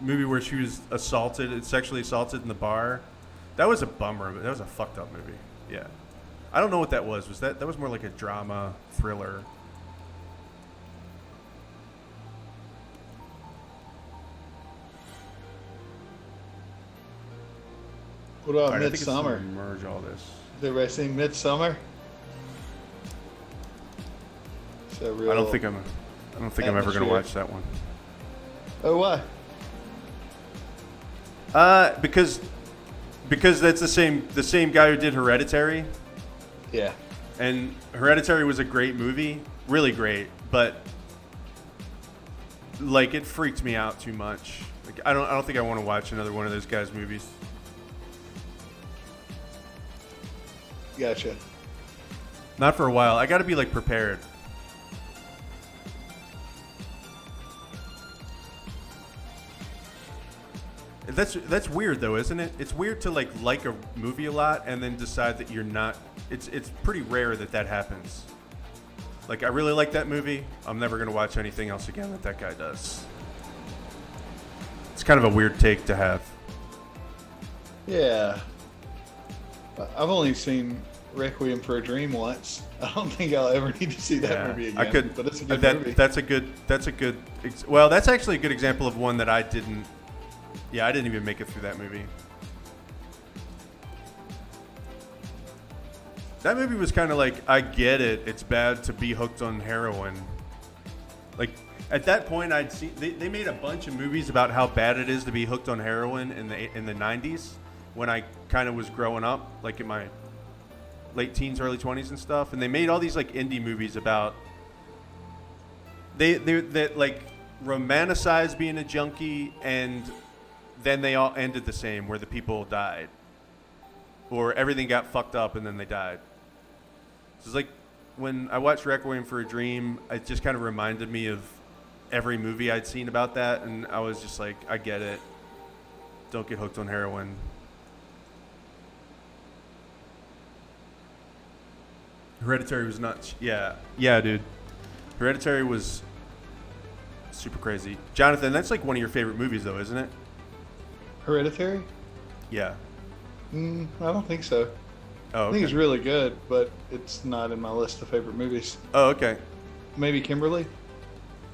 movie where she was sexually assaulted in the bar. That was a bummer. That was a fucked up movie. Yeah. I don't know what that was. That was more like a drama thriller? What about Right, Midsummer? Merge all this. Did everybody see Midsummer? It's a real I don't think I'm ever gonna watch that one. Oh, why? Because that's the same guy who did Hereditary. Yeah. And Hereditary was a great movie, really great, but like it freaked me out too much. Like I don't think I want to watch another one of those guys' movies. Gotcha. Not for a while. I got to be like prepared. That's weird though, isn't it? It's weird to like a movie a lot and then decide that you're not. It's pretty rare that happens. Like I really like that movie. I'm never gonna watch anything else again that guy does. It's kind of a weird take to have. Yeah. I've only seen Requiem for a Dream once. I don't think I'll ever need to see that movie again. But it's a good movie. That's a good. Well, that's actually a good example of one that I didn't. Yeah, I didn't even make it through that movie. That movie was kind of like, I get it. It's bad to be hooked on heroin. Like, at that point, I'd seen they made a bunch of movies about how bad it is to be hooked on heroin in the 90s when I kind of was growing up, like in my late teens, early 20s and stuff. And they made all these like indie movies about they like romanticize being a junkie, and then they all ended the same, where the people died or everything got fucked up and then they died. So it's like when I watched Requiem for a Dream, it just kind of reminded me of every movie I'd seen about that, and I was just like, I get it. Don't get hooked on heroin. Hereditary was nuts. Yeah, dude. Hereditary was super crazy. Jonathan, that's like one of your favorite movies, though, isn't it? Hereditary? Yeah. I don't think so. Oh, okay. I think it's really good, but it's not in my list of favorite movies. Oh, okay. Maybe Kimberly?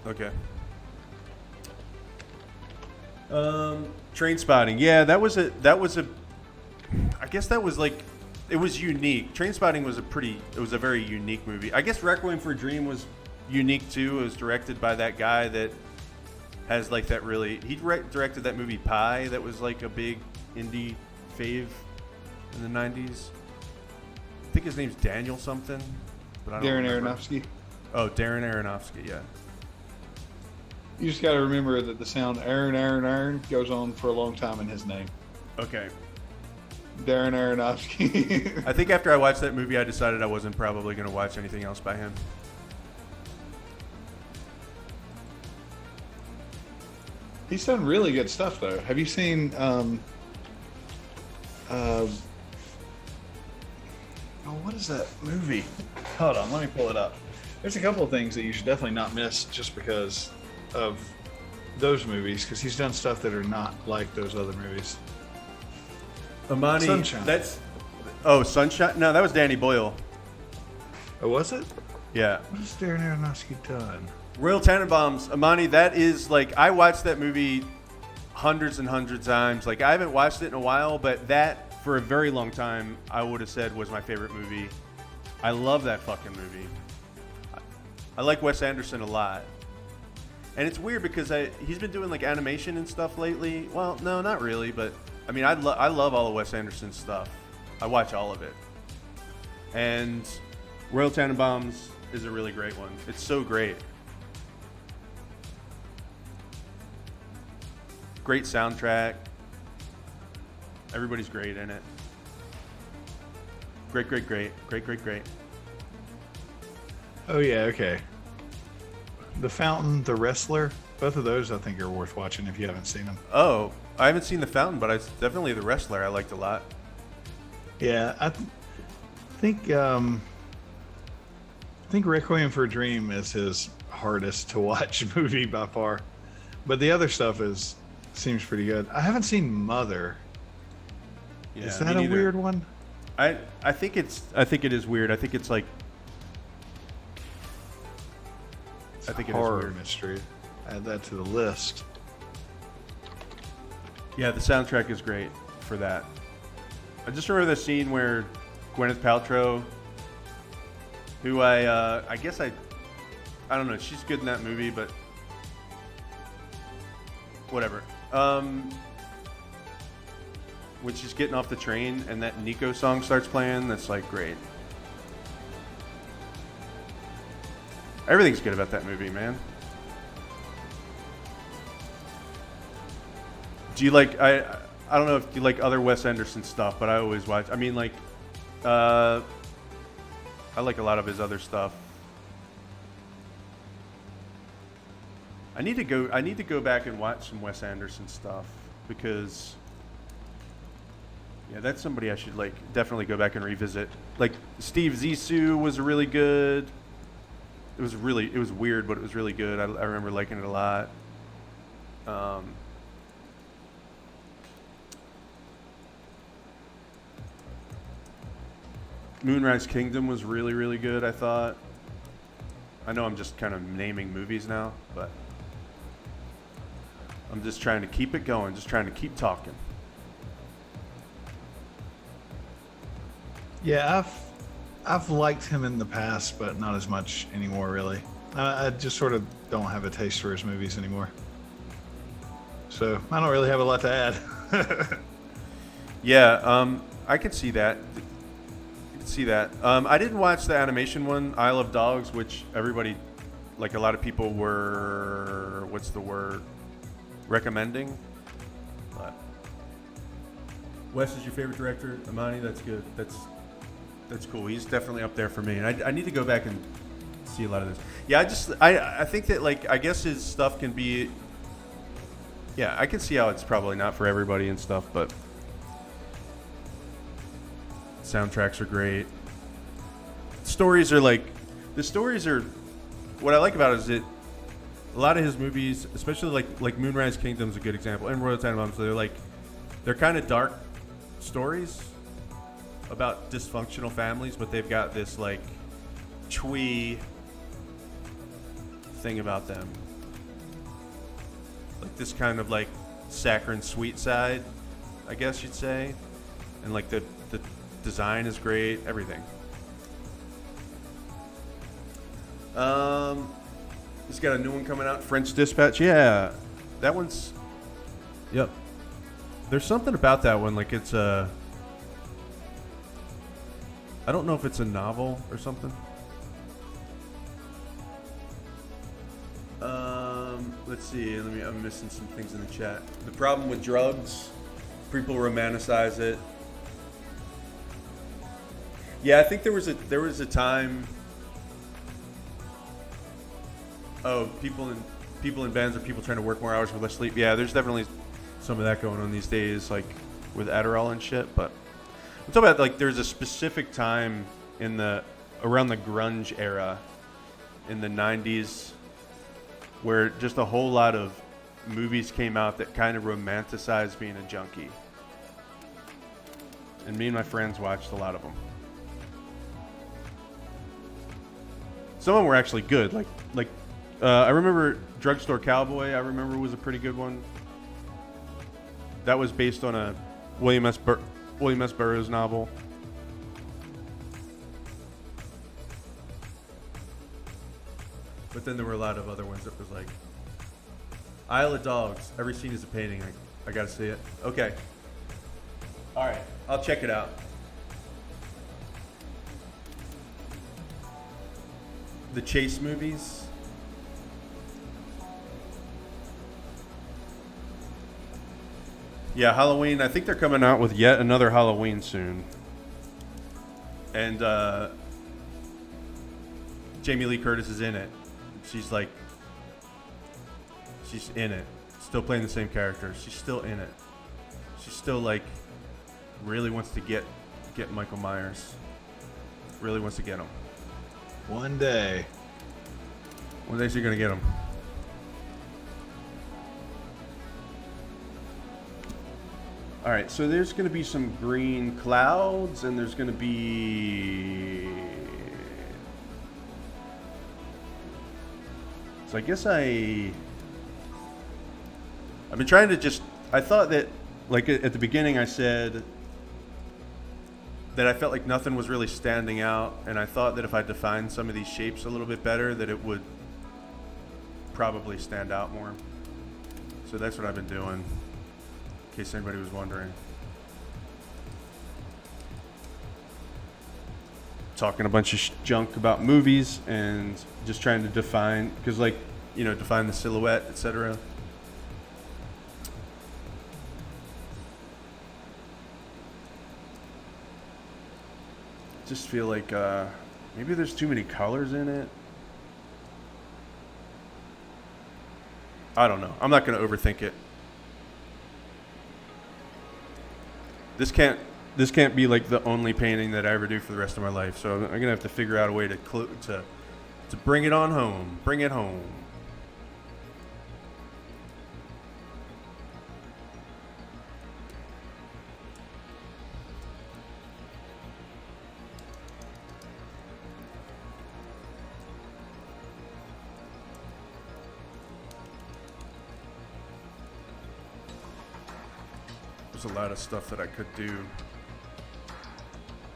Okay. Train Spotting. Yeah, that was a. I guess that was like, it was unique. Train Spotting was a very unique movie. I guess Requiem for a Dream was unique too. It was directed by that guy that has like that really. He directed that movie Pie. That was like a big indie fave in the '90s. I think his name's Daniel something, but I don't Darren remember. Aronofsky. Oh, Darren Aronofsky. Yeah. You just got to remember that the sound Aaron goes on for a long time in his name. Okay. Darren Aronofsky. I think after I watched that movie, I decided I wasn't probably going to watch anything else by him. He's done really good stuff, though. Have you seen? What is that movie? Hold on, let me pull it up. There's a couple of things that you should definitely not miss just because of those movies, because he's done stuff that are not like those other movies. Amani, Sunshine. Sunshine? No, that was Danny Boyle. Oh, was it? Yeah. What has Darren Aronofsky done? Royal Tenenbaums. Amani, that is like, I watched that movie hundreds and hundreds of times. Like, I haven't watched it in a while, but that, for a very long time, I would have said was my favorite movie. I love that fucking movie. I like Wes Anderson a lot. And it's weird because he's been doing like animation and stuff lately. Well, no, not really, but I mean, I love all of Wes Anderson's stuff. I watch all of it. And Royal Tenenbaums is a really great one. It's so great. Great soundtrack. Everybody's great in it. Great. Oh yeah, okay. The Fountain, The Wrestler, both of those I think are worth watching if you haven't seen them. Oh, I haven't seen The Fountain, but definitely The Wrestler I liked a lot. Yeah, I think Requiem for a Dream is his hardest to watch movie by far, but the other stuff seems pretty good. I haven't seen Mother. Yeah, is that a weird one? I think it is weird. I think it's like It's I think a it is horror weird. mystery. Add that to the list. Yeah, the soundtrack is great for that. I just remember the scene where Gwyneth Paltrow, who I guess I don't know, she's good in that movie, but whatever. When she's getting off the train and that Nico song starts playing, that's like great. Everything's good about that movie, man. Do you like I don't know if you like other Wes Anderson stuff, but I always watch. I mean, like, I like a lot of his other stuff. I need to go back and watch some Wes Anderson stuff because, yeah, that's somebody I should like definitely go back and revisit. Like Steve Zissou was really good. It was weird, but it was really good. I remember liking it a lot. Moonrise Kingdom was really, really good, I thought. I know I'm just kind of naming movies now, but I'm just trying to keep it going, just trying to keep talking. Yeah, I've liked him in the past, but not as much anymore, really. I just sort of don't have a taste for his movies anymore. So I don't really have a lot to add. Yeah, I can see that. I didn't watch the animation one, Isle of Dogs, which everybody, like a lot of people were, what's the word, recommending. But Wes is your favorite director, Amani? That's good. That's cool. He's definitely up there for me. And I need to go back and see a lot of this. Yeah, I think that, like, I guess his stuff can be. Yeah, I can see how it's probably not for everybody and stuff, but soundtracks are great. Stories are like, the stories are. What I like about it is that a lot of his movies, especially like Moonrise Kingdom is a good example, and Royal Tenenbaums, they're kind of dark stories about dysfunctional families, but they've got this like twee thing about them, like this kind of like saccharine sweet side, I guess you'd say, and like the design is great, everything. He's got a new one coming out, French Dispatch. Yeah, that one's. Yep. There's something about that one, like it's a. I don't know if it's a novel or something. Let's see. I'm missing some things in the chat. The problem with drugs, people romanticize it. Yeah, I think there was a time. Oh, people in bands, or people trying to work more hours with less sleep. Yeah, there's definitely some of that going on these days, like with Adderall and shit. But I'm talking about, like, there's a specific time around the grunge era in the 90s where just a whole lot of movies came out that kind of romanticized being a junkie. And me and my friends watched a lot of them. Some of them were actually good, like I remember Drugstore Cowboy. I remember was a pretty good one. That was based on a William S. Burroughs novel. But then there were a lot of other ones that was like Isle of Dogs. Every scene is a painting. I gotta see it. Okay. All right, I'll check it out. The Chase movies. Yeah, Halloween. I think they're coming out with yet another Halloween soon. And Jamie Lee Curtis is in it. She's in it. Still playing the same character. She's still in it. She's still like really wants to get Michael Myers. Really wants to get him. One day she's gonna get him. All right, so there's going to be some green clouds, and there's going to be. So I guess I've been trying to just. I thought that, like at the beginning, I said that I felt like nothing was really standing out, and I thought that if I defined some of these shapes a little bit better, that it would probably stand out more. So that's what I've been doing. In case anybody was wondering. Talking a bunch of junk about movies and just trying to define, because define the silhouette, etc. Just feel like maybe there's too many colors in it. I don't know. I'm not going to overthink it. This can't be like the only painting that I ever do for the rest of my life. So I'm gonna have to figure out a way to bring it on home. Bring it home. There's a lot of stuff that I could do.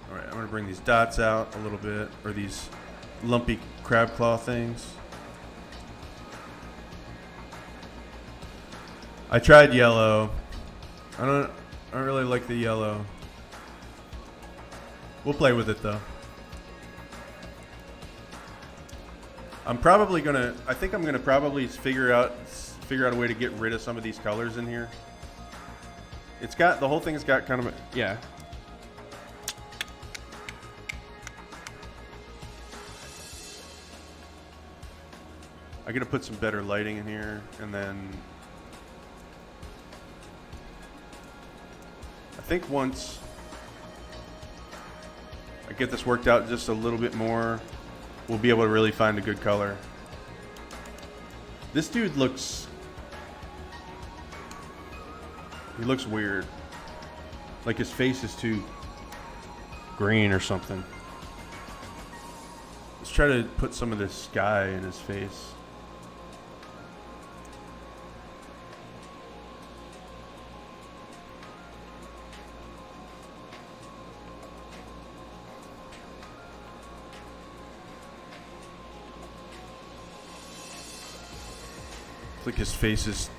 All right, I'm gonna bring these dots out a little bit, or these lumpy crab claw things. I tried yellow. I don't really like the yellow. We'll play with it though. I think I'm gonna probably figure out a way to get rid of some of these colors in here. The whole thing's got kind of a, yeah. I gotta put some better lighting in here, and then I think once I get this worked out just a little bit more, we'll be able to really find a good color. This dude looks, he looks weird. Like his face is too green or something. Let's try to put some of this sky in his face. It's like his face is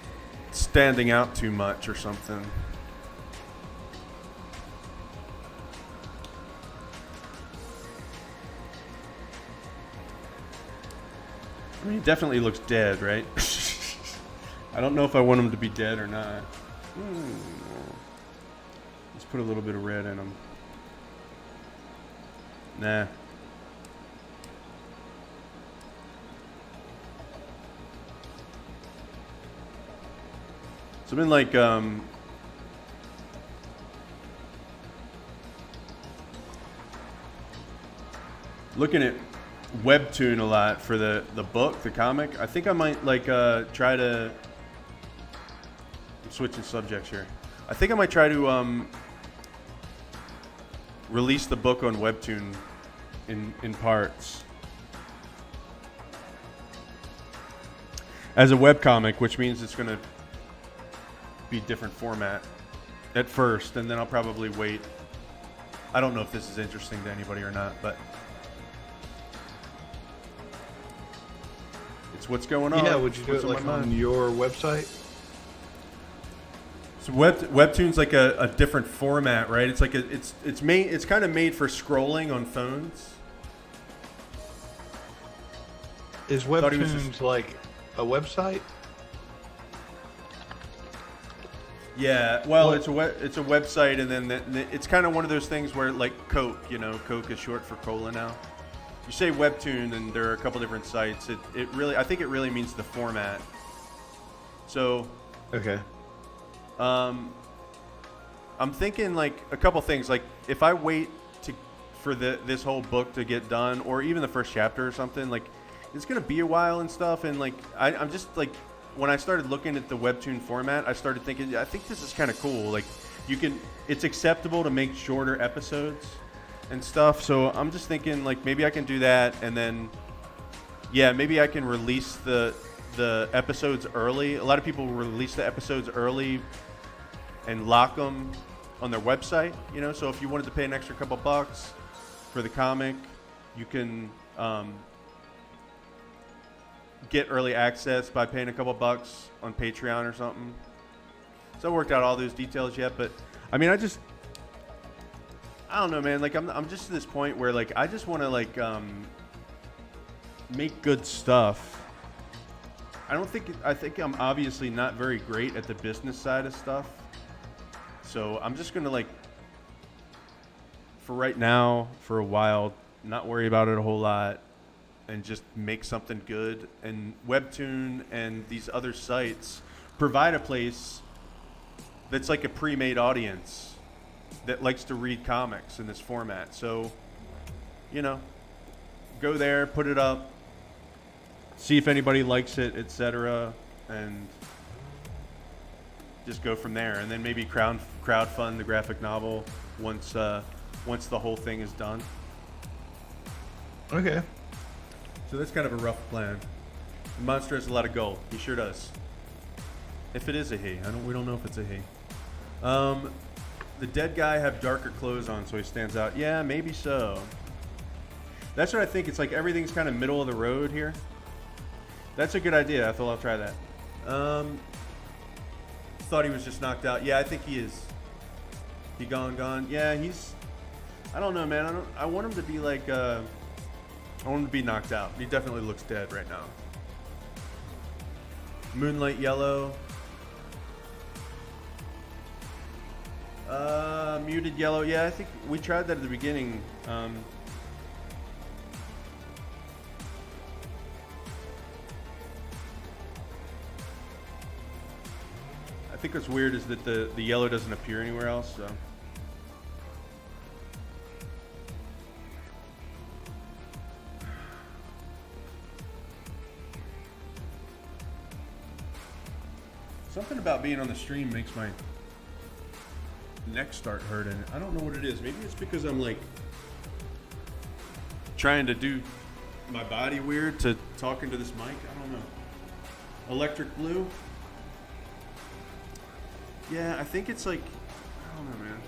standing out too much or something. I mean, he definitely looks dead, right? I don't know if I want him to be dead or not. Let's put a little bit of red in him. Nah. So I've been like, looking at Webtoon a lot for the book, the comic. I think I might like try to, I'm switching subjects here. I think I might try to release the book on Webtoon in parts as a webcomic, which means it's going to be different format at first, and then I'll probably wait. I don't know if this is interesting to anybody or not, but it's what's going on. Yeah, would you do it like on your website? So Webtoon's like a different format, right? It's like it's kind of made for scrolling on phones. Is Webtoon like a website? Yeah, well, it's a website, and then it's kind of one of those things where, like Coke, you know, Coke is short for cola now. You say Webtoon, and there are a couple different sites. It really, I think it really means the format. So, okay. I'm thinking like a couple things. Like if I wait for this whole book to get done, or even the first chapter or something, like it's gonna be a while and stuff. And like I'm just like, when I started looking at the Webtoon format, I started thinking, I think this is kind of cool. Like it's acceptable to make shorter episodes and stuff. So I'm just thinking like maybe I can do that, and then maybe I can release the episodes early. A lot of people release the episodes early and lock them on their website, you know. So if you wanted to pay an extra couple bucks for the comic, you can get early access by paying a couple bucks on Patreon or something. So I worked out all those details yet, but I mean, I don't know, man. Like I'm just to this point where like I just want to like make good stuff. I think I'm obviously not very great at the business side of stuff. So I'm just gonna like, for right now, for a while, not worry about it a whole lot, and just make something good. And Webtoon and these other sites provide a place that's like a pre-made audience that likes to read comics in this format. So, you know, go there, put it up, see if anybody likes it, etc., and just go from there. And then maybe crowdfund the graphic novel once the whole thing is done. Okay. So that's kind of a rough plan. The monster has a lot of gold. He sure does. If it is a he, we don't know if it's a he. The dead guy have darker clothes on, so he stands out. Yeah, maybe so. That's what I think. It's like everything's kind of middle of the road here. That's a good idea. I thought I'll try that. Thought he was just knocked out. Yeah, I think he is. He gone. Yeah, he's. I don't know, man. I want him to be like. I want him to be knocked out. He definitely looks dead right now. Moonlight yellow. Muted yellow. Yeah, I think we tried that at the beginning. I think what's weird is that the yellow doesn't appear anywhere else, so. Something about being on the stream makes my neck start hurting. I don't know what it is. Maybe it's because I'm like trying to do my body weird to talk into this mic. I don't know. Electric blue? Yeah, I think it's like, I don't know, man.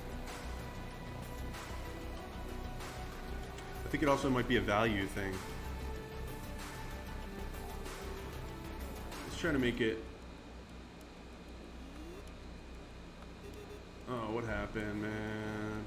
I think it also might be a value thing. Let's try to make it. Oh, what happened, man?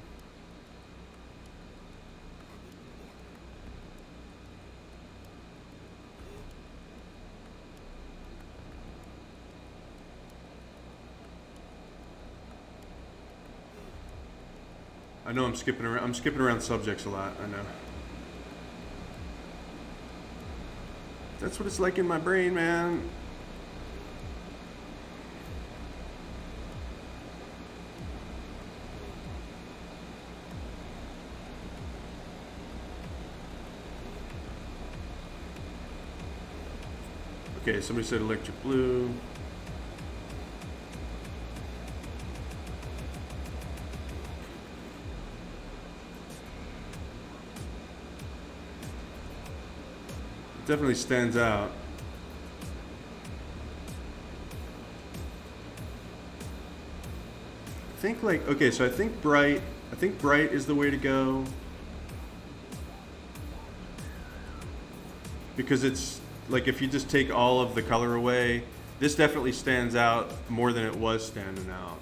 I know I'm skipping around. I'm skipping around subjects a lot. I know. That's what it's like in my brain, man. Okay, somebody said electric blue. It definitely stands out. I think like, okay, so I think bright is the way to go. Because it's like if you just take all of the color away, this definitely stands out more than it was standing out.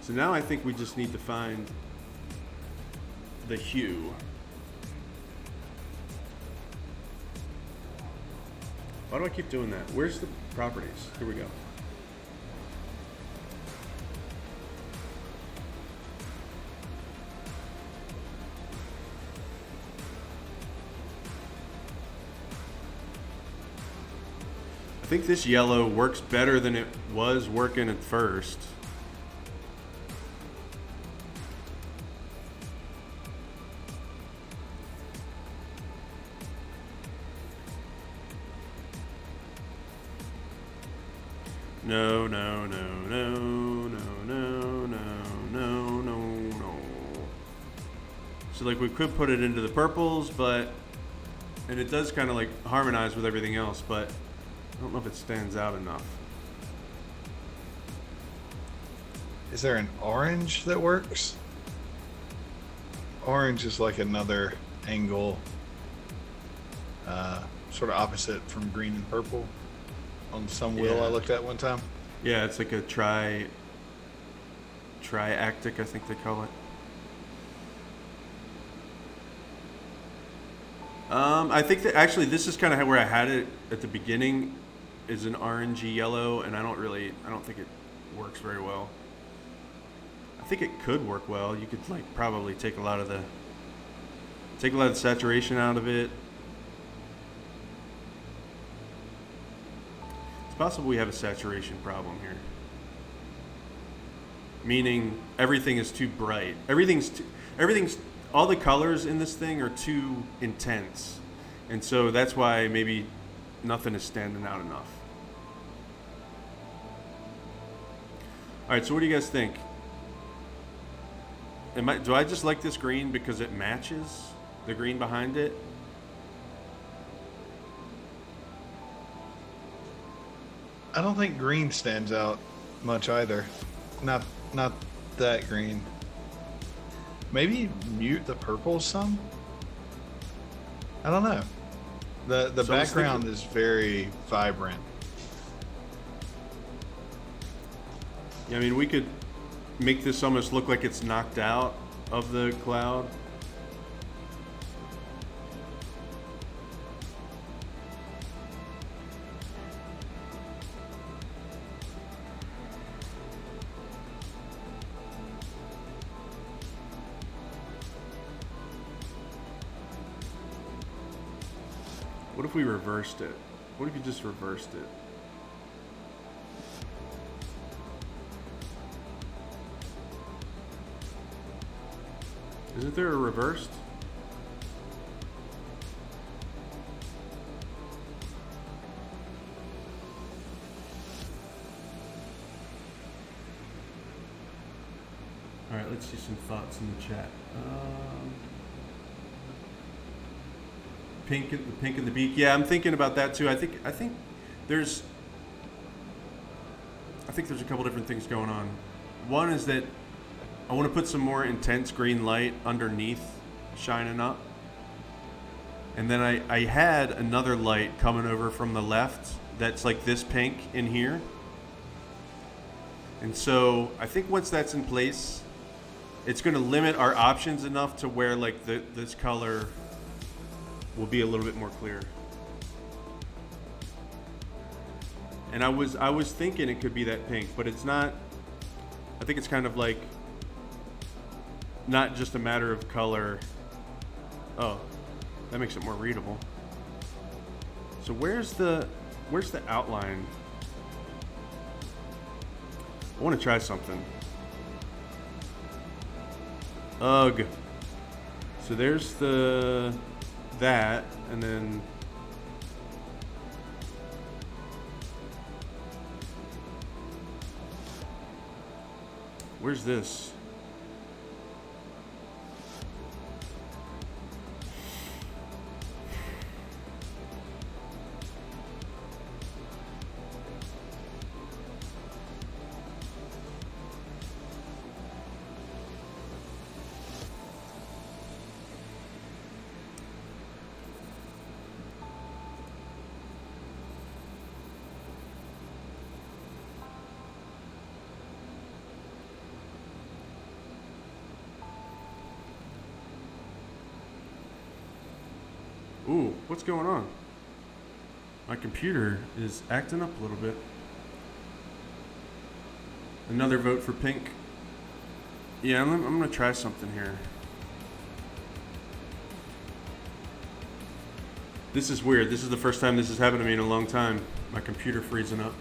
So now I think we just need to find the hue. Why do I keep doing that? Where's the properties? Here we go. I think this yellow works better than it was working at first. No, no, no, no, no, no, no, no, no, no. So like we could put it into the purples, and it does kind of like harmonize with everything else, but I don't know if it stands out enough. Is there an orange that works? Orange is like another angle, sort of opposite from green and purple on some wheel Yeah. I looked at one time. Yeah, it's like a triactic, I think they call it. I think that actually this is kind of where I had it at the beginning, is an orangey yellow, and I don't think it works very well. I think it could work well. You could like probably take a lot of the saturation out of it. It's possible we have a saturation problem here. Meaning everything is too bright. Everything's all the colors in this thing are too intense. And so that's why maybe nothing is standing out enough. All right, so what do you guys think? Do I just like this green because it matches the green behind it? I don't think green stands out much either. Not that green. Maybe mute the purple some? I don't know. The So I was background thinking- is very vibrant. Yeah, I mean, we could make this almost look like it's knocked out of the cloud. What if we reversed it? What if you just reversed it? Isn't there a reversed? All right, let's see some thoughts in the chat. The pink and the beak. Yeah, I'm thinking about that too. I think there's a couple different things going on. One is that I want to put some more intense green light underneath, shining up. And then I had another light coming over from the left that's like this pink in here. And so I think once that's in place, it's going to limit our options enough to where like this color will be a little bit more clear. And I was thinking it could be that pink, but it's not. I think it's kind of like not just a matter of color. Oh, that makes it more readable. So where's the outline? I want to try something. Ugh. So there's that, and then where's this? Ooh, what's going on? My computer is acting up a little bit. Another vote for pink. Yeah, I'm gonna try something here. This is weird. This is the first time this has happened to me in a long time. My computer freezing up.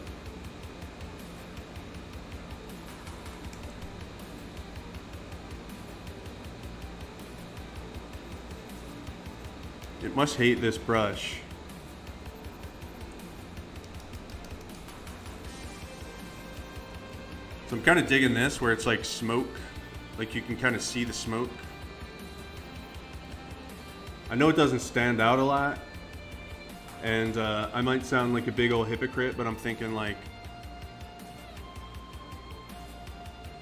It must hate this brush. So I'm kind of digging this where it's like smoke. Like you can kind of see the smoke. I know it doesn't stand out a lot. And I might sound like a big old hypocrite, but I'm thinking like,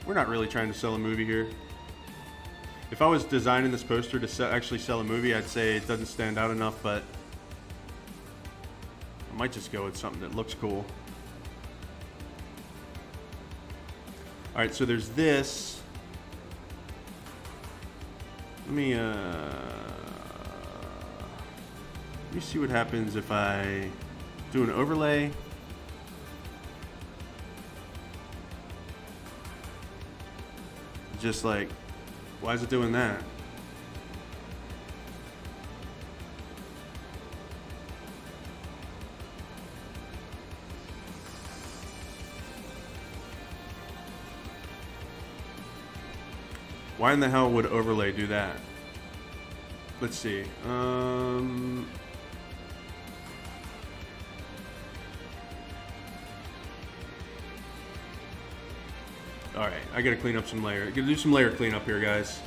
we're not really trying to sell a movie here. If I was designing this poster to actually sell a movie, I'd say it doesn't stand out enough, but I might just go with something that looks cool. All right, so there's this. Let me see what happens if I do an overlay. Just like, why is it doing that? Why in the hell would overlay do that? Let's see. Alright, I gotta clean up some layer. I gotta do some layer cleanup here, guys.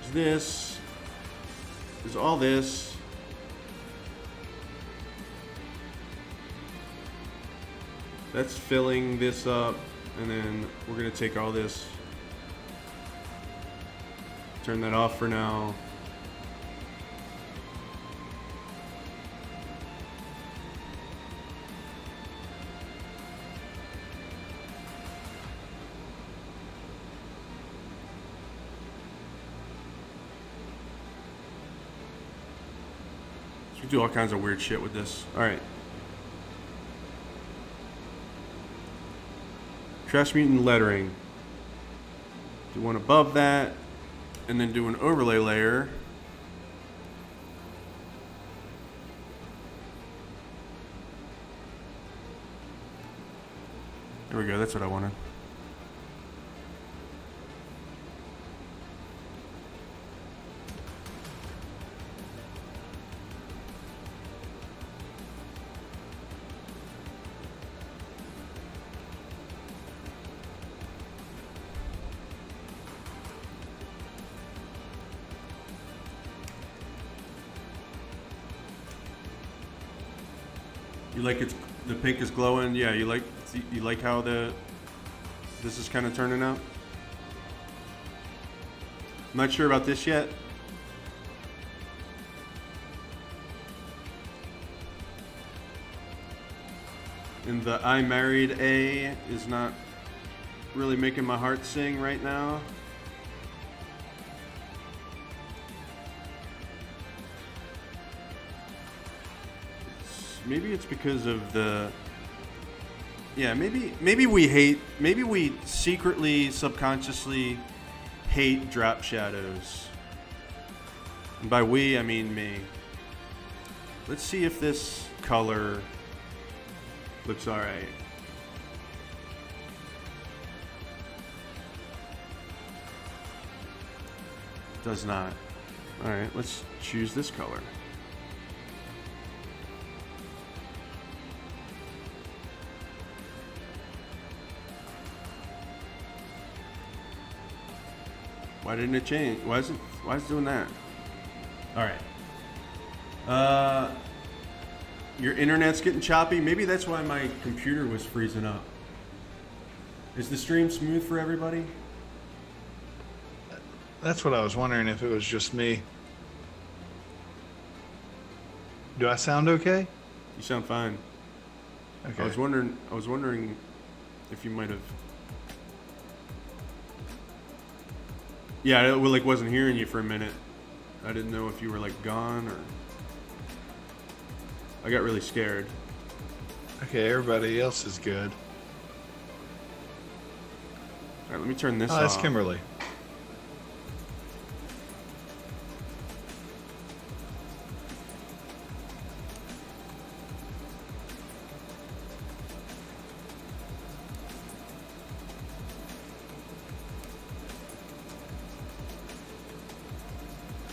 There's this. There's all this. That's filling this up, and then we're gonna take all this. Turn that off for now. So we do all kinds of weird shit with this. All right. Trash Mutant lettering. Do one above that. And then do an overlay layer. There we go, that's what I wanted. You like it's the pink is glowing. Yeah, you like how this is kind of turning out. I'm not sure about this yet. And the I married A is not really making my heart sing right now. Maybe it's because of the... Yeah, maybe we secretly, subconsciously hate drop shadows. And by we, I mean me. Let's see if this color looks alright. Does not. Alright, let's choose this color. Why didn't it change? Why is it doing that? Alright. Your internet's getting choppy. Maybe that's why my computer was freezing up. Is the stream smooth for everybody? That's what I was wondering, if it was just me. Do I sound okay? You sound fine. Okay. I was wondering if you might have... Yeah, I wasn't hearing you for a minute. I didn't know if you were gone or... I got really scared. Okay, everybody else is good. All right, let me turn this off. Oh, that's Kimberly.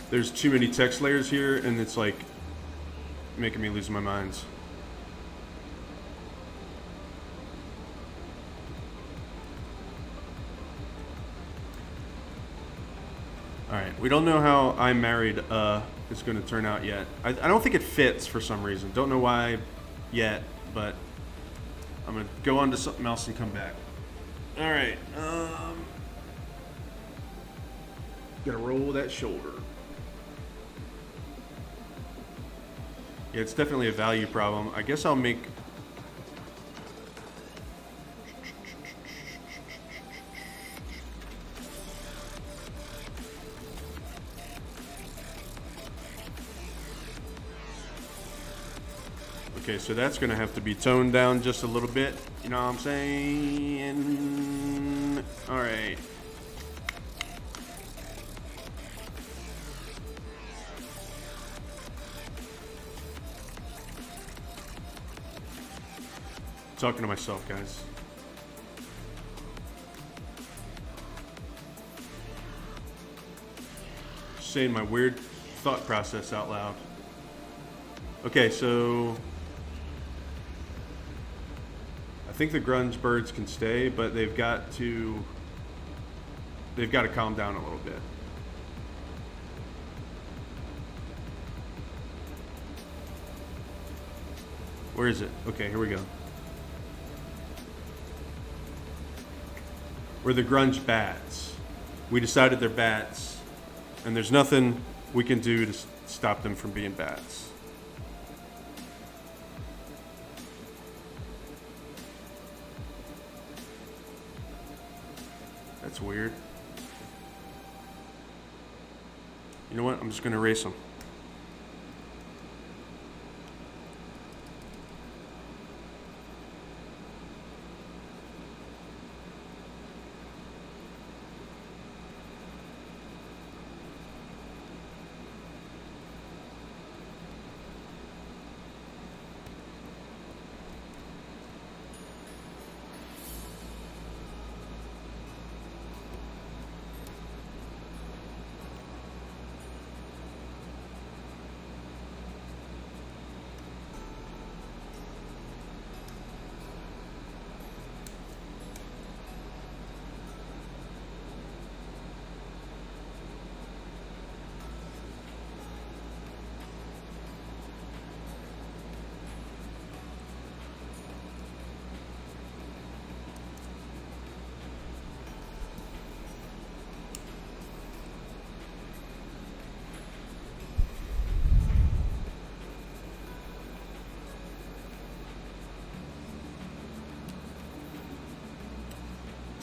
There's too many text layers here, and it's making me lose my mind. Alright, we don't know how I Married is going to turn out yet. I don't think it fits for some reason. Don't know why yet, but I'm going to go on to something else and come back. Alright, gotta roll that shoulder. Yeah, it's definitely a value problem. I guess I'll make... Okay, so that's going to have to be toned down just a little bit. You know what I'm saying? All right. Talking to myself, guys. Saying my weird thought process out loud. Okay, so I think the grunge birds can stay, but they've got to calm down a little bit. Where is it? Okay, here we go. We're the grunge bats. We decided they're bats, and there's nothing we can do to stop them from being bats. That's weird. You know what? I'm just going to erase them.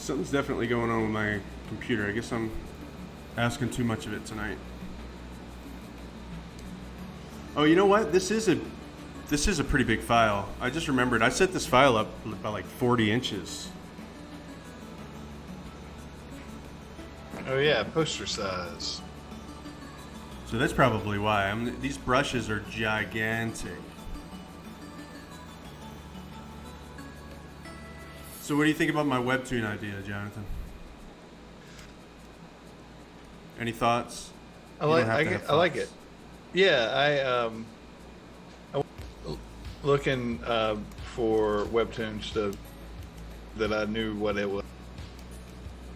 Something's definitely going on with my computer. I guess I'm asking too much of it tonight. Oh, you know what? This is a pretty big file. I just remembered. I set this file up about like 40 inches. Oh yeah, poster size. So that's probably why. These brushes are gigantic. So what do you think about my webtoon idea, Jonathan? Any thoughts? I like it. Yeah, I looking for webtoons that I knew what it was,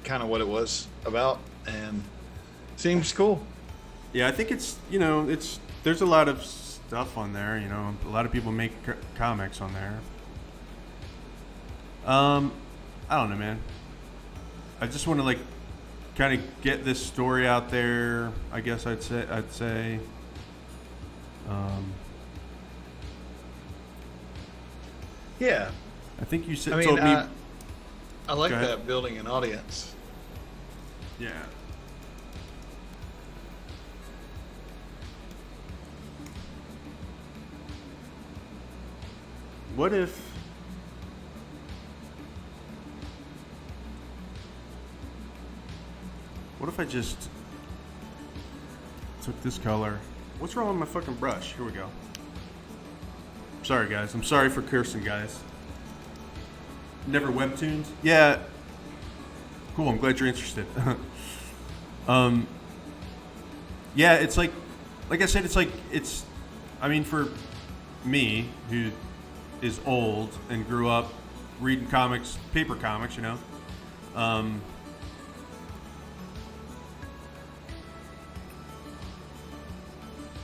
kind of what it was about, and seems cool. Yeah, I think it's there's a lot of stuff on there. A lot of people make comics on there. I don't know, man. I just want to like kind of get this story out there. I guess I'd say. Yeah, I think you said. I mean, told me. I like that, building an audience. Yeah. What if? What if I just took this color? What's wrong with my fucking brush? Here we go. Sorry, guys. I'm sorry for cursing, guys. Never webtoons? Yeah. Cool. I'm glad you're interested. Yeah, it's like I said, it's. I mean, for me, who is old and grew up reading comics, paper comics,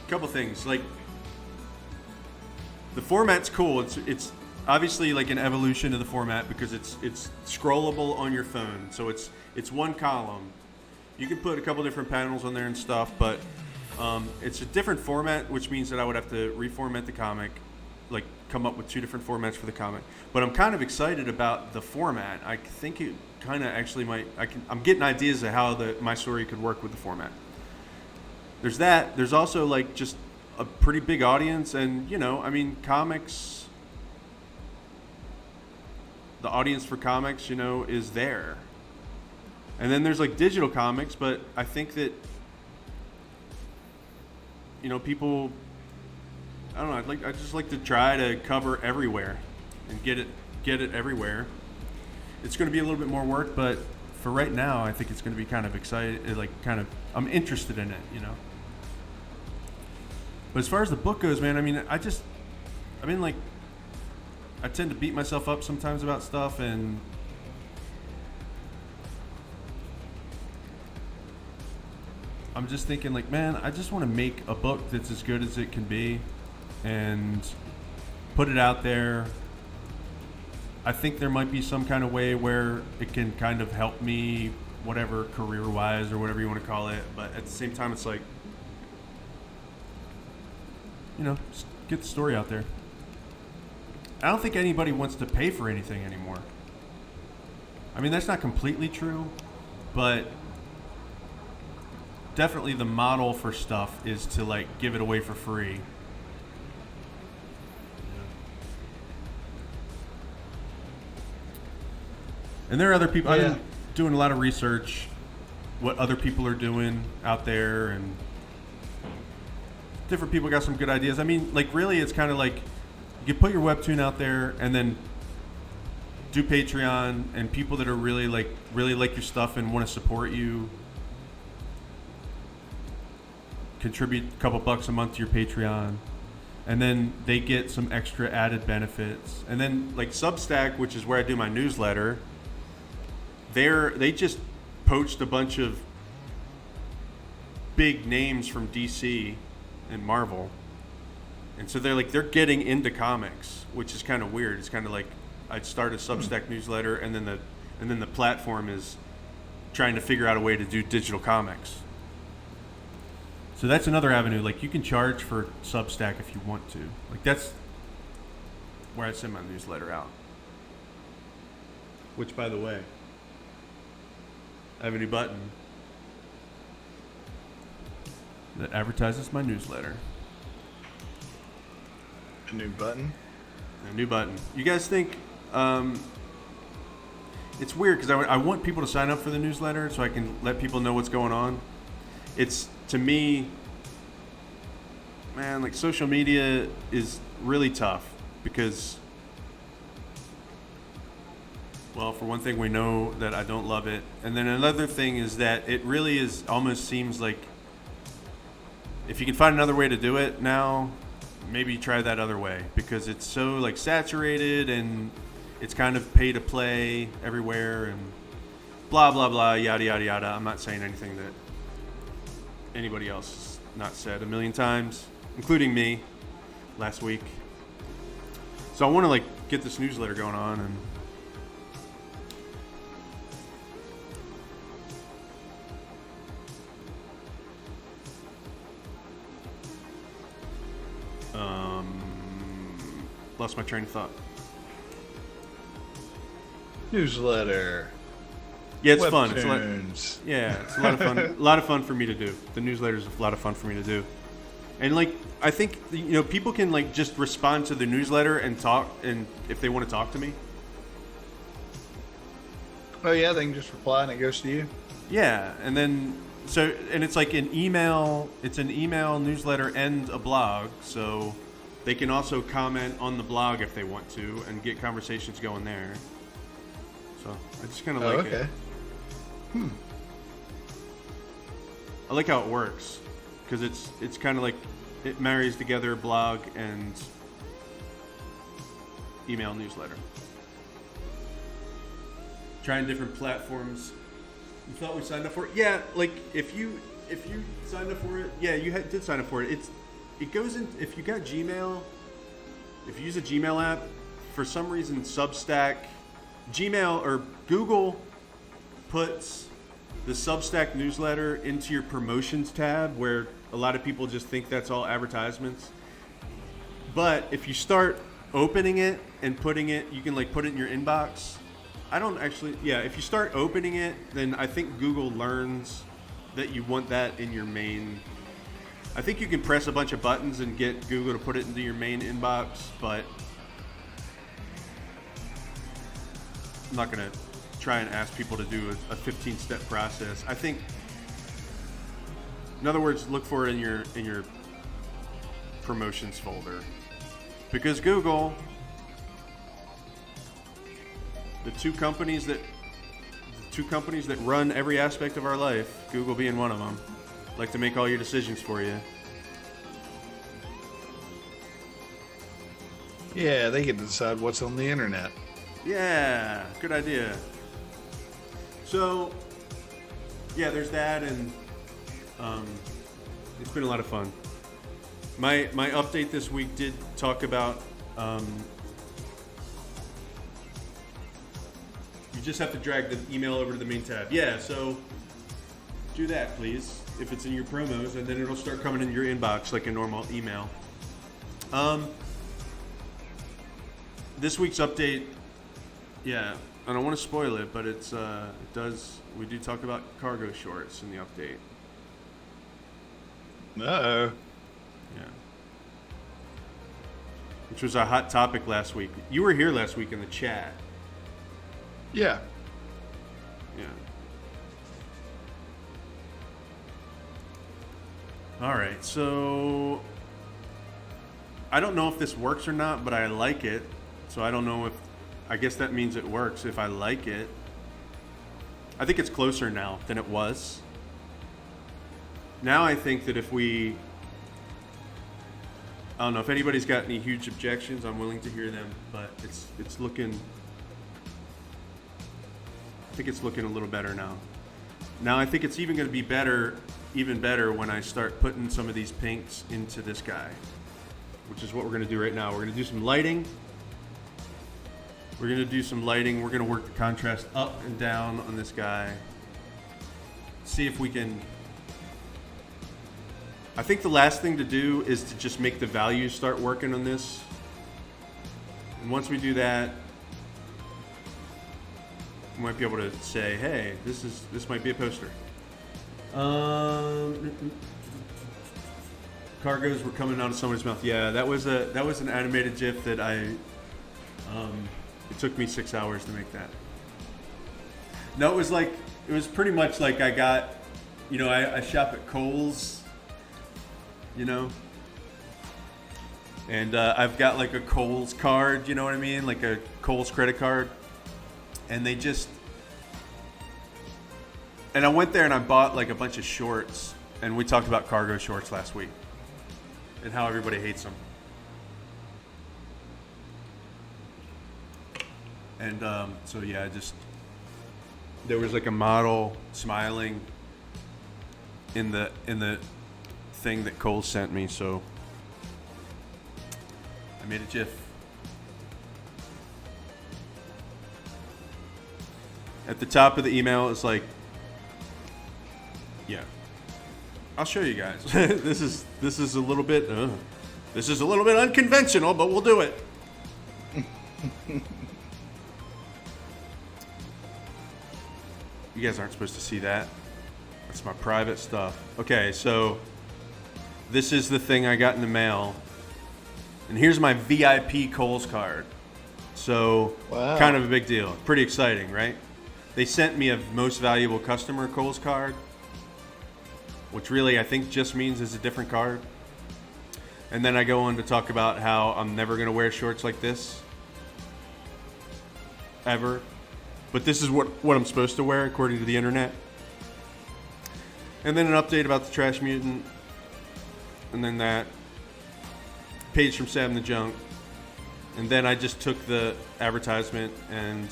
couple things, like the format's cool. It's obviously like an evolution of the format because it's scrollable on your phone, so it's one column. You can put a couple different panels on there and stuff, but it's a different format, which means that I would have to reformat the comic, like come up with two different formats for the comic. But I'm kind of excited about the format. I think it kind of actually might. I'm getting ideas of how my story could work with the format. There's that. There's also like just a pretty big audience, and I mean, comics. The audience for comics, is there. And then there's like digital comics, but I think that people. I don't know. I just like to try to cover everywhere, and get it everywhere. It's going to be a little bit more work, but for right now, I think it's going to be kind of exciting. Like I'm interested in it, But as far as the book goes, man, I mean, I tend to beat myself up sometimes about stuff, and I'm just thinking like, man, I just want to make a book that's as good as it can be and put it out there. I think there might be some kind of way where it can kind of help me, whatever, career-wise or whatever you want to call it, but at the same time, it's like, just get the story out there. I don't think anybody wants to pay for anything anymore. I mean, that's not completely true, but definitely the model for stuff is to like give it away for free. And there are other people. Yeah. I've been doing a lot of research, what other people are doing out there, and different people got some good ideas. I mean, like really, it's kind of like you put your webtoon out there and then do Patreon, and people that are really like your stuff and want to support you contribute a couple bucks a month to your Patreon, and then they get some extra added benefits. And then like Substack, which is where I do my newsletter, they just poached a bunch of big names from DC and Marvel, and so they're getting into comics, which is kind of weird. It's kind of like I'd start a Substack newsletter, and then the platform is trying to figure out a way to do digital comics. So that's another avenue. Like you can charge for Substack if you want to. Like that's where I send my newsletter out. Which, by the way, I have a new button that advertises my newsletter. A new button? A new button. You guys think... it's weird because I want people to sign up for the newsletter so I can let people know what's going on. It's, to me, man, like social media is really tough because, well, for one thing, we know that I don't love it. And then another thing is that it really is almost seems like if you can find another way to do it now, maybe try that other way because it's so like saturated and it's kind of pay to play everywhere and blah, blah, blah, yada, yada, yada. I'm not saying anything that anybody else has not said a million times, including me last week. So I want to like get this newsletter going on and lost my train of thought. Newsletter. Yeah, it's fun. It's Webtoons. it's a lot of fun. A lot of fun for me to do. The newsletter's a lot of fun for me to do. And like, I think people can like just respond to the newsletter and talk, and if they want to talk to me. Oh yeah, they can just reply and it goes to you. Yeah, and then and it's like an email. It's an email newsletter and a blog, so they can also comment on the blog if they want to and get conversations going there. So I just kind of like it. I like how it works because it's kind of like it marries together blog and email newsletter. Trying different platforms. You thought we signed up for it? Yeah, like if you signed up for it, yeah, you did sign up for it. It goes in if you got Gmail. If you use a Gmail app, for some reason Substack, Gmail or Google puts the Substack newsletter into your promotions tab where a lot of people just think that's all advertisements. But if you start opening it and putting it, you can like put it in your inbox. If you start opening it, then I think Google learns that you want that in your main. I think you can press a bunch of buttons and get Google to put it into your main inbox, but I'm not going to try and ask people to do a 15-step process. I think, in other words, look for it in your promotions folder. Because Google, the two companies that run every aspect of our life, Google being one of them, like to make all your decisions for you. Yeah, they get to decide what's on the internet. Yeah, good idea. So, yeah, there's that, and it's been a lot of fun. My update this week did talk about you just have to drag the email over to the main tab. Yeah, so do that, please, if it's in your promos, and then it'll start coming in your inbox like a normal email. This week's update, yeah, I don't want to spoil it, but we do talk about cargo shorts in the update. Uh-oh. Yeah. Which was a hot topic last week. You were here last week in the chat. Yeah. Yeah. All right, so I don't know if this works or not, but I like it. So I don't know I guess that means it works if I like it. I think it's closer now than it was. Now I think that I don't know if anybody's got any huge objections, I'm willing to hear them, but it's looking, I think it's looking a little better now. Now I think it's even going to be even better when I start putting some of these pinks into this guy, which is what we're going to do right now. We're going to do some lighting. We're going to work the contrast up and down on this guy. See if we can. I think the last thing to do is to just make the values start working on this. And once we do that, we might be able to say, hey, this might be a poster. Cargos were coming out of someone's mouth. Yeah, that was an animated GIF that it took me 6 hours to make that. No, it was pretty much like I got, I shop at Kohl's, and I've got like a Kohl's card, you know what I mean? Like a Kohl's credit card. And I went there and I bought like a bunch of shorts, and we talked about cargo shorts last week and how everybody hates them. And so yeah, there was like a model smiling in the thing that Cole sent me, so I made a GIF. At the top of the email is like, yeah, I'll show you guys. This is a little bit unconventional, but we'll do it. You guys aren't supposed to see that. That's my private stuff. Okay, so this is the thing I got in the mail. And here's my VIP Kohl's card. So, wow. Kind of a big deal. Pretty exciting, right? They sent me a most valuable customer Kohl's card, which really I think just means it's a different card. And then I go on to talk about how I'm never going to wear shorts like this. Ever. But this is what I'm supposed to wear according to the internet. And then an update about the Trash Mutant. And then that page from Sam the Junk. And then I just took the advertisement and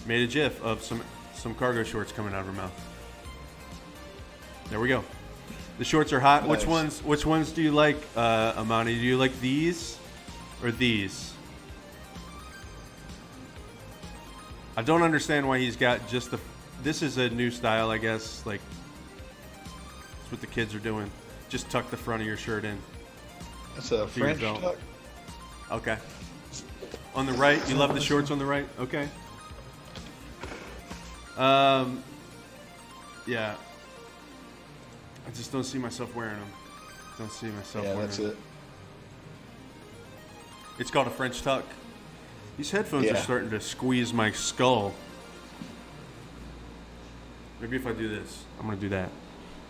made a GIF of some cargo shorts coming out of her mouth. There we go. The shorts are hot. Nice. Which ones do you like, Amani? Do you like these or these? I don't understand why he's got just this is a new style, I guess. Like, that's what the kids are doing. Just tuck the front of your shirt in. That's a French tuck. Okay. On the right, you love the shorts on the right? Okay. Yeah. I just don't see myself wearing them. Don't see myself wearing them. Yeah, that's it. It's called a French tuck. These headphones are starting to squeeze my skull. Maybe if I do this, I'm going to do that.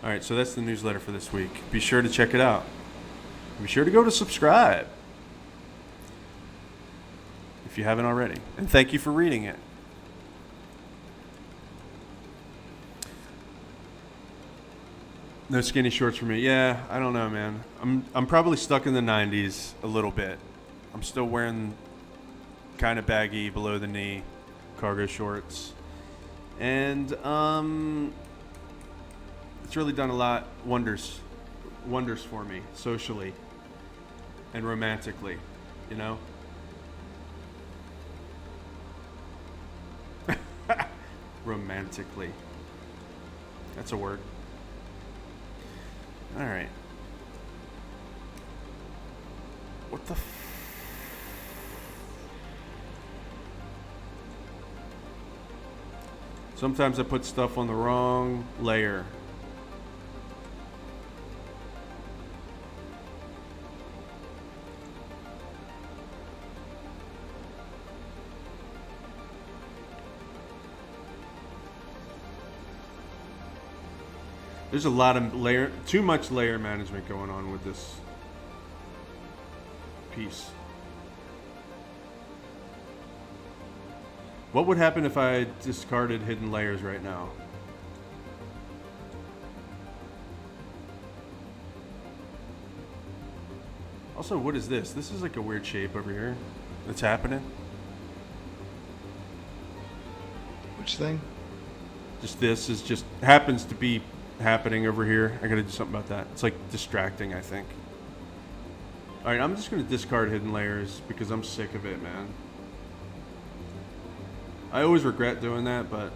All right, so that's the newsletter for this week. Be sure to check it out. Be sure to go to subscribe if you haven't already. And thank you for reading it. No skinny shorts for me. Yeah, I don't know, man. I'm probably stuck in the 90s a little bit. I'm still wearing kind of baggy below the knee cargo shorts. And it's really done a lot wonders for me socially and romantically, you know? Romantically. That's a word. All right. What the Sometimes I put stuff on the wrong layer. There's a lot of too much layer management going on with this piece. What would happen if I discarded hidden layers right now? Also, what is this? This is like a weird shape over here that's happening. Which thing? Just this is just happens to be happening over here. I gotta do something about that. It's like distracting, I think. All right, I'm just gonna discard hidden layers because I'm sick of it, man. I always regret doing that, but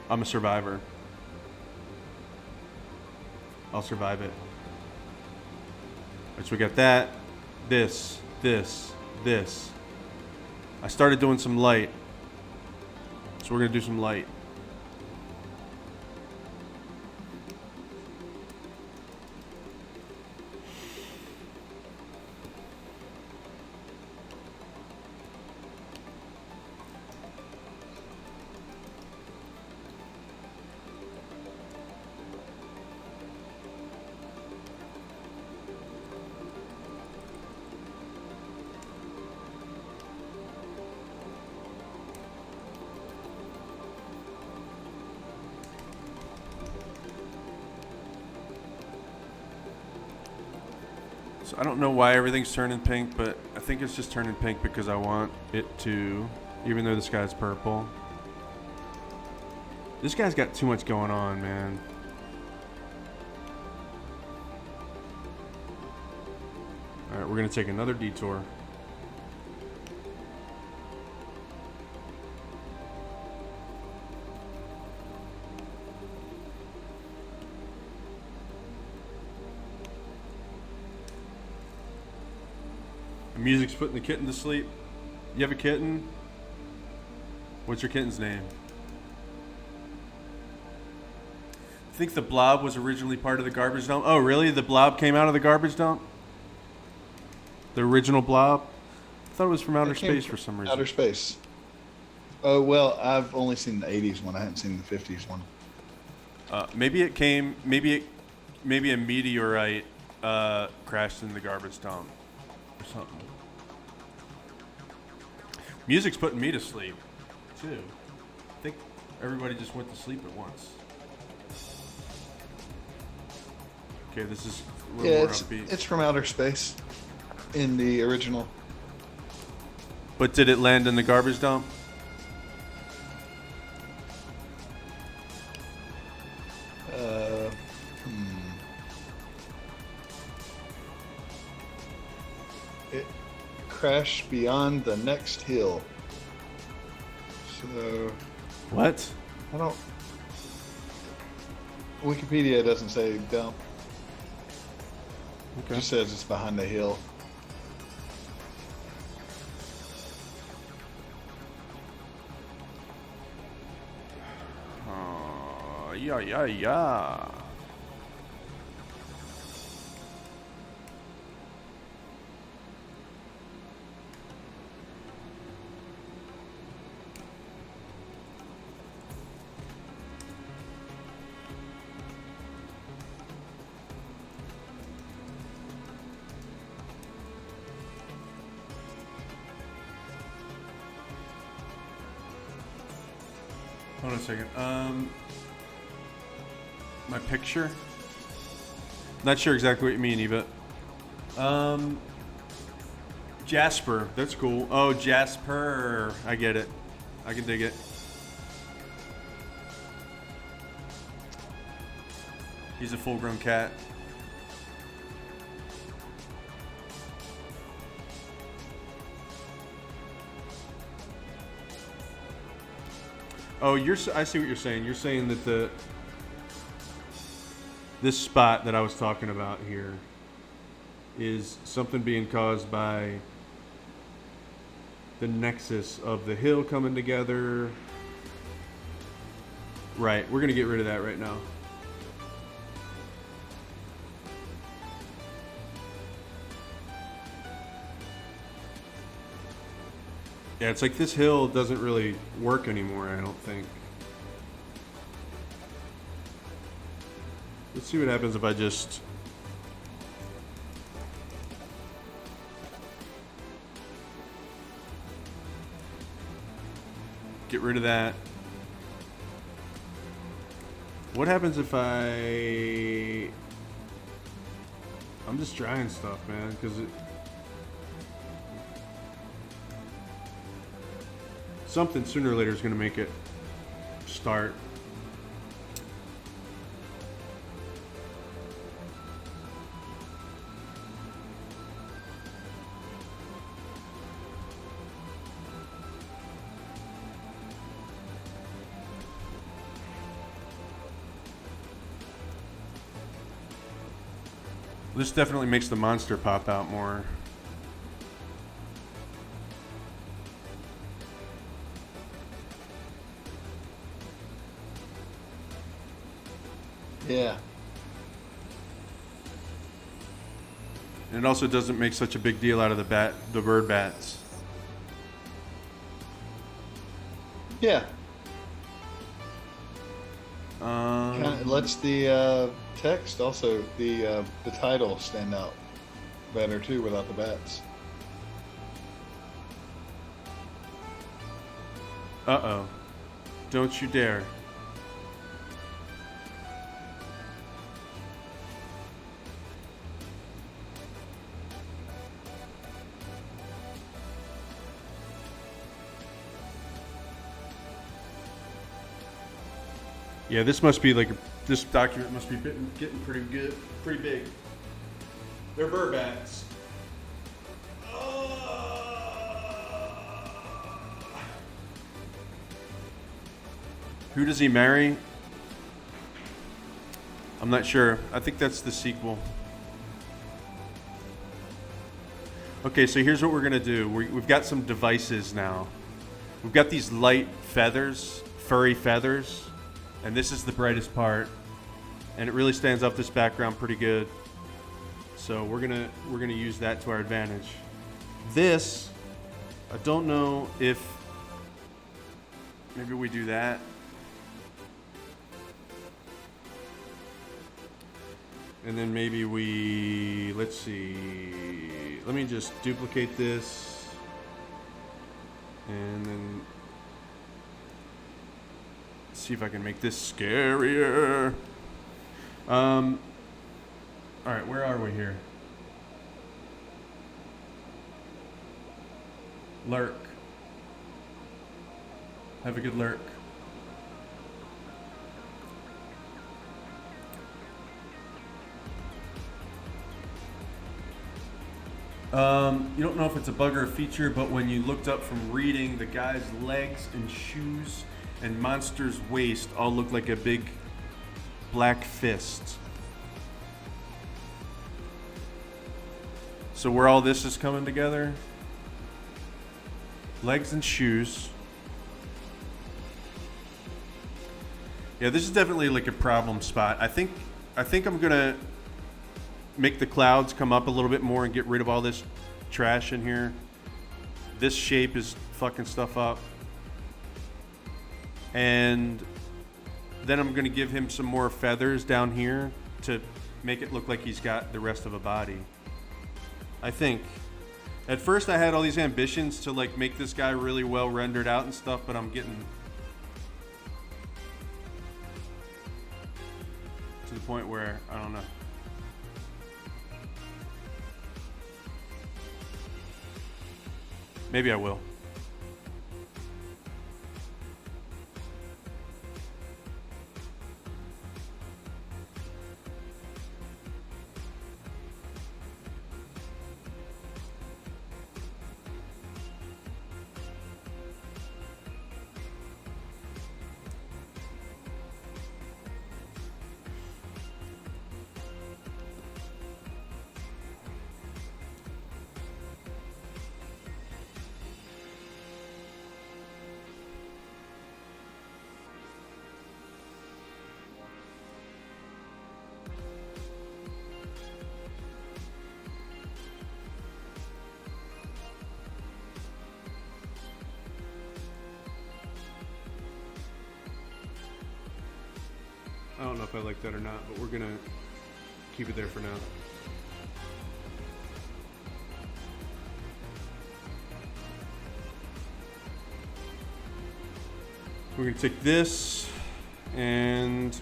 I'm a survivor. I'll survive it. All right, so we got that, this, I started doing some light. So we're going to do some light. So I don't know why everything's turning pink, but I think it's just turning pink because I want it to, even though the sky's purple. This guy's got too much going on, man. Alright, we're going to take another detour. The music's putting the kitten to sleep. You have a kitten? What's your kitten's name? I think the blob was originally part of the garbage dump. Oh, really? The blob came out of the garbage dump? The original blob? I thought it was from outer space for some reason. Outer space. Oh, well, I've only seen the 80s one. I haven't seen the 50s one. Maybe it came, maybe a meteorite crashed in the garbage dump or something. Music's putting me to sleep, too. I think everybody just went to sleep at once. Okay, this is a little more upbeat. It's from outer space in the original. But did it land in the garbage dump? It crashed beyond the next hill. So... What? I don't... Wikipedia doesn't say dump. Okay. It just says it's behind the hill. Yeah. Hold on a second. My picture? Not sure exactly what you mean, Eva. Jasper. That's cool. Oh, Jasper. I get it. I can dig it. He's a full-grown cat. Oh, I see what you're saying. You're saying that this spot that I was talking about here is something being caused by the nexus of the hill coming together. Right, we're gonna get rid of that right now. Yeah, it's like this hill doesn't really work anymore, I don't think. Let's see what happens if I just... get rid of that. What happens if I'm just trying stuff, man, because something sooner or later is going to make it start. This definitely makes the monster pop out more. Yeah. And it also doesn't make such a big deal out of the bird bats. Yeah. Um, Kind of lets the text also the title stand out better too without the bats. Uh-oh. Don't you dare. Yeah, this must be like this document must be getting pretty good, pretty big. They're bird bats. Who does he marry? I'm not sure. I think that's the sequel. Okay, so here's what we're gonna do. We've got some devices now. We've got these light feathers, furry feathers, and this is the brightest part, and it really stands up this background pretty good. So we're gonna use that to our advantage. This, I don't know if maybe we do that. And then maybe we, let's see, let me just duplicate this. And then see if I can make this scarier. All right, where are we here? Lurk. Have a good lurk. You don't know if it's a bug or a feature, but when you looked up from reading, the guy's legs and shoes and monster's waist all look like a big black fist. So where all this is coming together, legs and shoes. Yeah, this is definitely like a problem spot. I think I'm gonna make the clouds come up a little bit more and get rid of all this trash in here. This shape is fucking stuff up. And then I'm gonna give him some more feathers down here to make it look like he's got the rest of a body. I think. At first I had all these ambitions to like make this guy really well rendered out and stuff, but I'm getting to the point where I don't know. Maybe I will. I don't know if I like that or not, but we're gonna keep it there for now. We're gonna take this and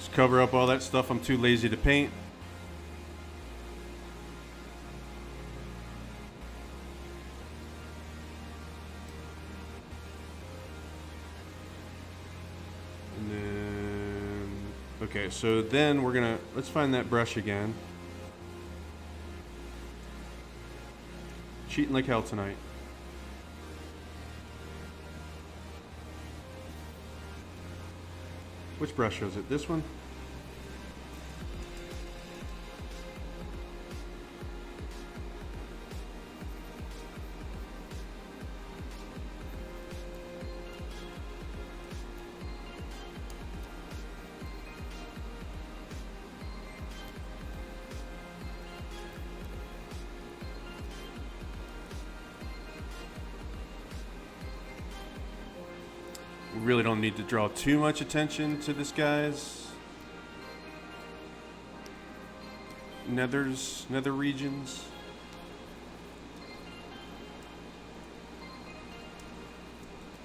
just cover up all that stuff I'm too lazy to paint. And then, okay, so then we're gonna, let's find that brush again. Cheating like hell tonight. Which brush was it? This one? We really don't need to draw too much attention to this guy's nether regions.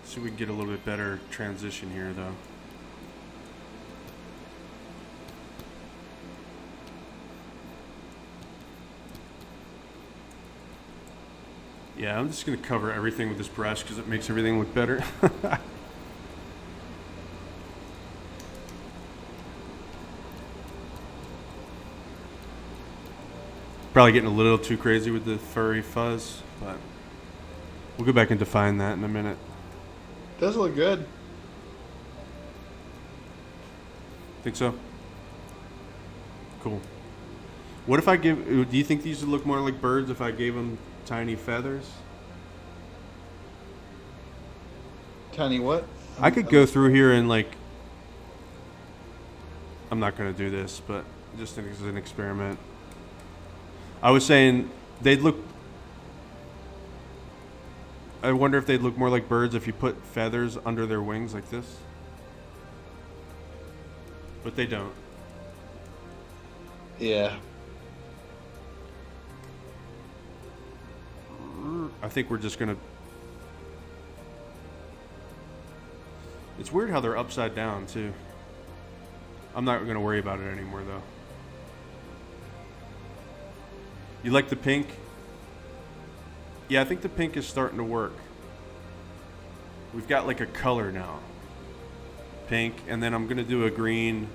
See if we can get a little bit better transition here though. Yeah, I'm just going to cover everything with this brush because it makes everything look better. Probably getting a little too crazy with the furry fuzz, but we'll go back and define that in a minute. Does look good. Think so? Cool. What if I give... Do you think these would look more like birds if I gave them tiny feathers? Tiny what? I could go through here and like... I'm not going to do this, but just as an experiment. I was saying they'd look... I wonder if they'd look more like birds if you put feathers under their wings like this. But they don't. Yeah. I think we're just gonna... It's weird how they're upside down too. I'm not gonna worry about it anymore though. You like the pink? Yeah, I think the pink is starting to work. We've got like a color now. Pink, and then I'm gonna do a green.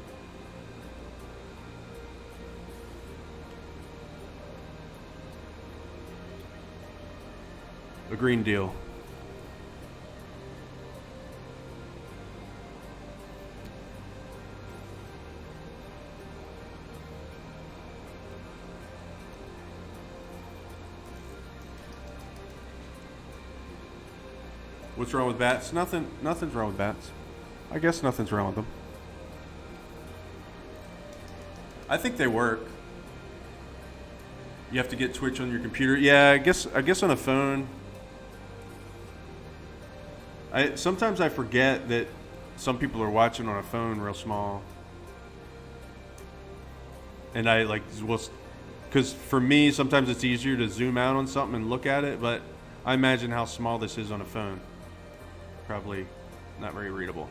A green deal. What's wrong with bats? Nothing's wrong with bats. I guess nothing's wrong with them. I think they work. You have to get Twitch on your computer. Yeah, I guess on a phone. Sometimes I forget that some people are watching on a phone real small. And I like, well, because for me, sometimes it's easier to zoom out on something and look at it, but I imagine how small this is on a phone. Probably not very readable.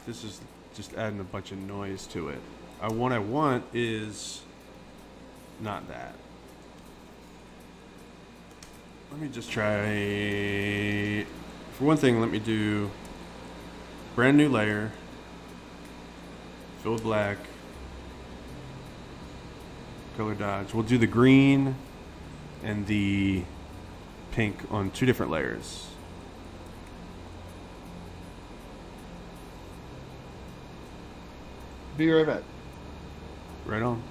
This is just adding a bunch of noise to it. What I want is not that. Let me just try. For one thing, let me do brand new layer. Fill with black. Color dodge. We'll do the green and the pink on two different layers. Be right back. Right on.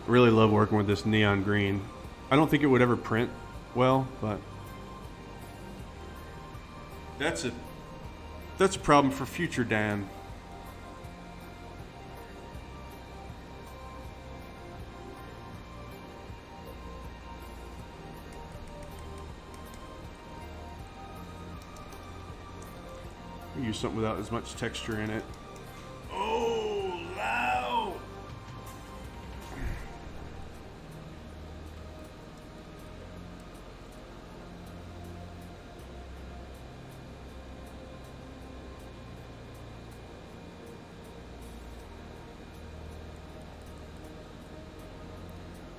Really love working with this neon green. I don't think it would ever print well, but that's a problem for future Dan. Use something without as much texture in it. Oh, loud!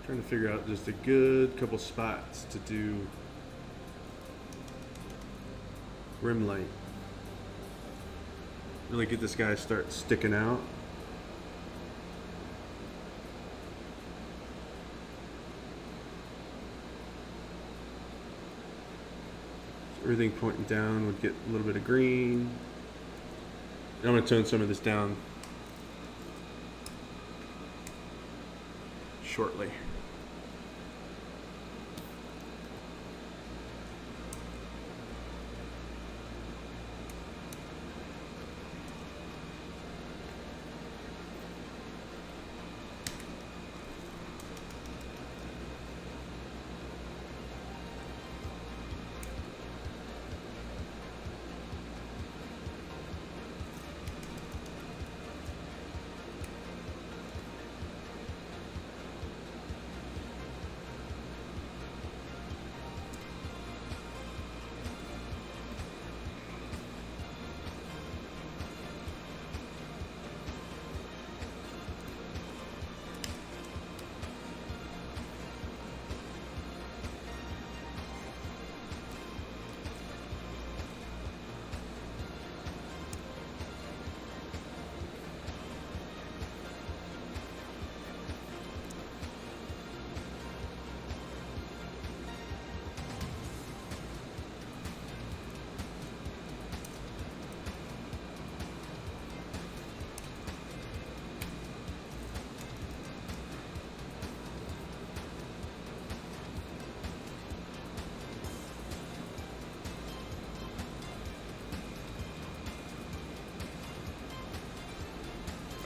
Trying to figure out just a good couple spots to do rim light. Really get this guy start sticking out. So everything pointing down would get a little bit of green. I'm going to tone some of this down shortly.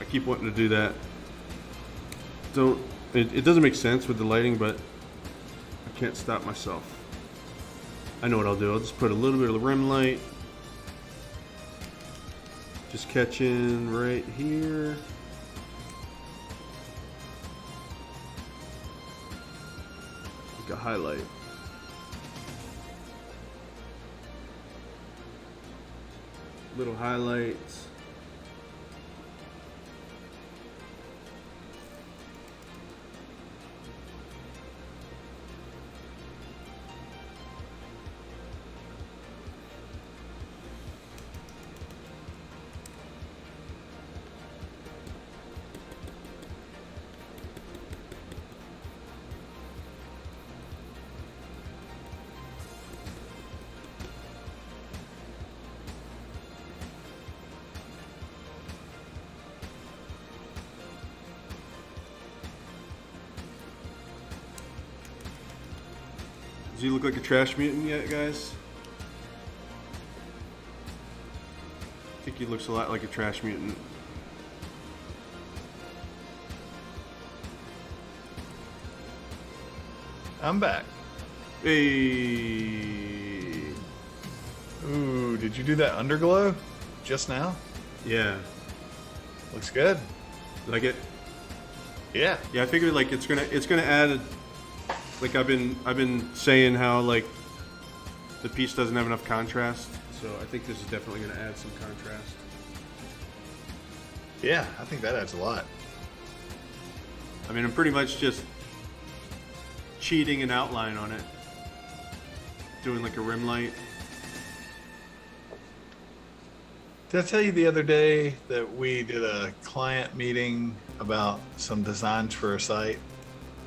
I keep wanting to do that. It doesn't make sense with the lighting, but I can't stop myself. I know what I'll do. I'll just put a little bit of the rim light. Just catching right here. Like a highlight. Little highlights. Does he look like a trash mutant yet, guys? I think he looks a lot like a trash mutant. I'm back. Hey. Ooh, did you do that underglow just now? Yeah. Looks good. Like it? Yeah. Yeah, I figured like it's gonna add like I've been saying how like the piece doesn't have enough contrast, so I think this is definitely gonna add some contrast. Yeah, I think that adds a lot. I mean, I'm pretty much just cheating an outline on it, doing like a rim light. Did I tell you the other day that we did a client meeting about some designs for a site,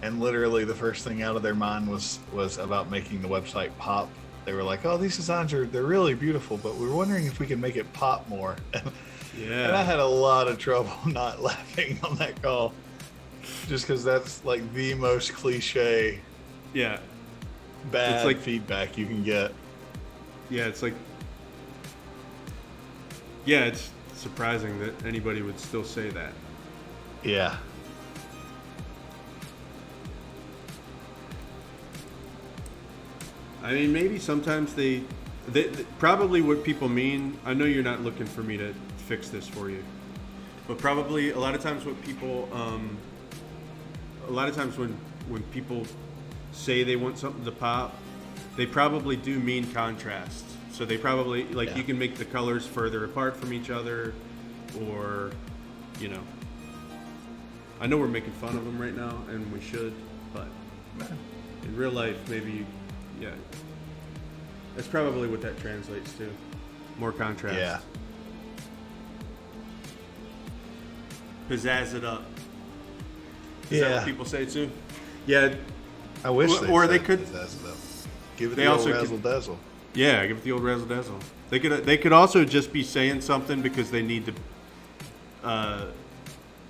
and literally the first thing out of their mind was about making the website pop. They were like, "Oh, these designs they're really beautiful, but we're wondering if we can make it pop more." Yeah. And I had a lot of trouble not laughing on that call, just because that's like the most cliche, Yeah. bad It's like- feedback you can get. Yeah, it's like, yeah, it's surprising that anybody would still say that. Yeah. I mean, maybe sometimes they probably what people mean. I know you're not looking for me to fix this for you, but probably a lot of times what people, a lot of times when people say they want something to pop, they probably do mean contrast. So they probably like you can make the colors further apart from each other, or, you know. I know we're making fun of them right now, and we should, But in real life, maybe, yeah, that's probably what that translates to. More contrast. Yeah. Pizzazz it up. Is that what people say too? Yeah. I wish Or they could. pizzazz it up. Give it They the old also could- razzle dazzle. Yeah, give it the old razzle dazzle. They could also just be saying something because they need to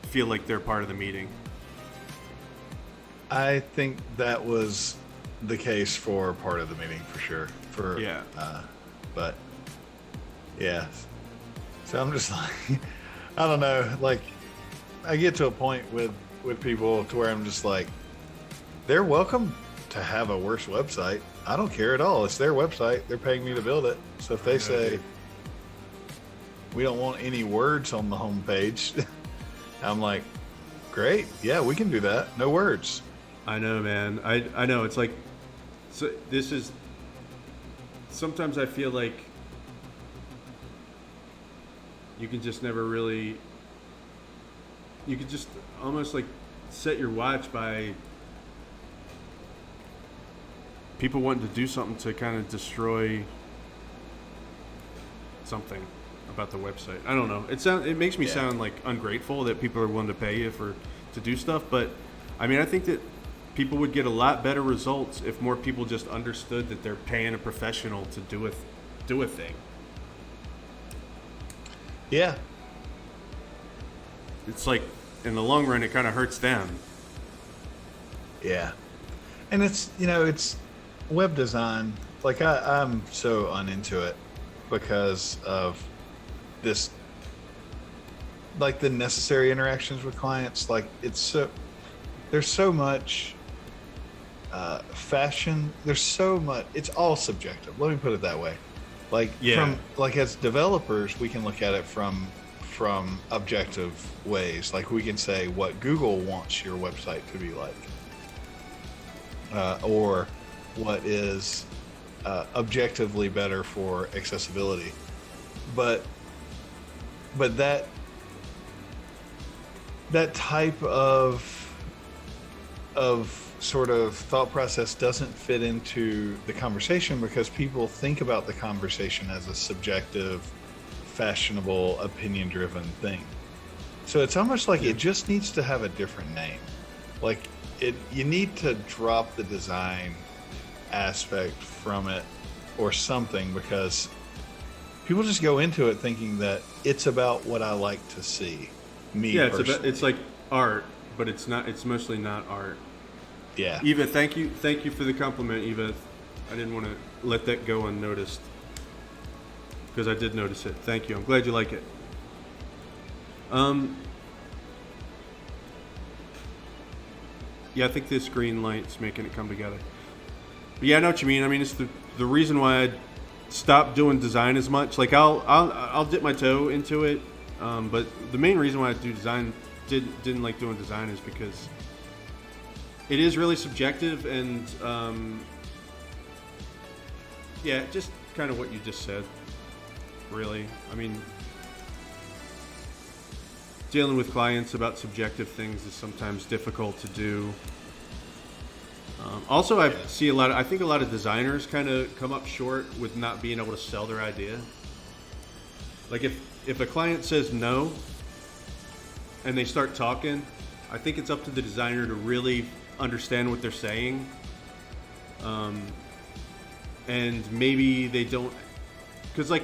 feel like they're part of the meeting. I think that was the case for part of the meeting for sure. Yeah. But yeah. So I'm just like, I don't know. Like, I get to a point with people to where I'm just like, they're welcome to have a worse website. I don't care at all. It's their website. They're paying me to build it. So if they say we don't want any words on the homepage, I'm like, great. Yeah, we can do that. No words. I know, man. I know. It's like, so this is, sometimes I feel like you can just never really, you could just almost like set your watch by people wanting to do something to kind of destroy something about the website. I don't know. It makes me sound like ungrateful that people are willing to pay you to do stuff, but I mean, I think that people would get a lot better results if more people just understood that they're paying a professional to do a thing. Yeah. It's like, in the long run, it kind of hurts them. Yeah. And it's web design. Like I'm so uninto it because of this, like the necessary interactions with clients. Like there's so much fashion. There's so much, it's all subjective. Let me put it that way. Like as developers, we can look at it from objective ways. Like we can say what Google wants your website to be like, or what is objectively better for accessibility. But that type of sort of thought process doesn't fit into the conversation because people think about the conversation as a subjective, fashionable, opinion-driven thing. So it's almost like it just needs to have a different name. Like you need to drop the design aspect from it or something, because people just go into it thinking that it's about what I like to see. It's like art, but it's not. It's mostly not art. Yeah. Eva, thank you for the compliment, Eva. I didn't want to let that go unnoticed because I did notice it. Thank you. I'm glad you like it. Yeah, I think this green light's making it come together. But yeah, I know what you mean. I mean, it's the reason why I stopped doing design as much. Like I'll dip my toe into it, but the main reason why I do design didn't like doing design is because it is really subjective, and yeah, just kind of what you just said. Really, I mean, dealing with clients about subjective things is sometimes difficult to do. Also, I think a lot of designers kind of come up short with not being able to sell their idea. Like if a client says no and they start talking, I think it's up to the designer to really understand what they're saying. And maybe they don't, because like,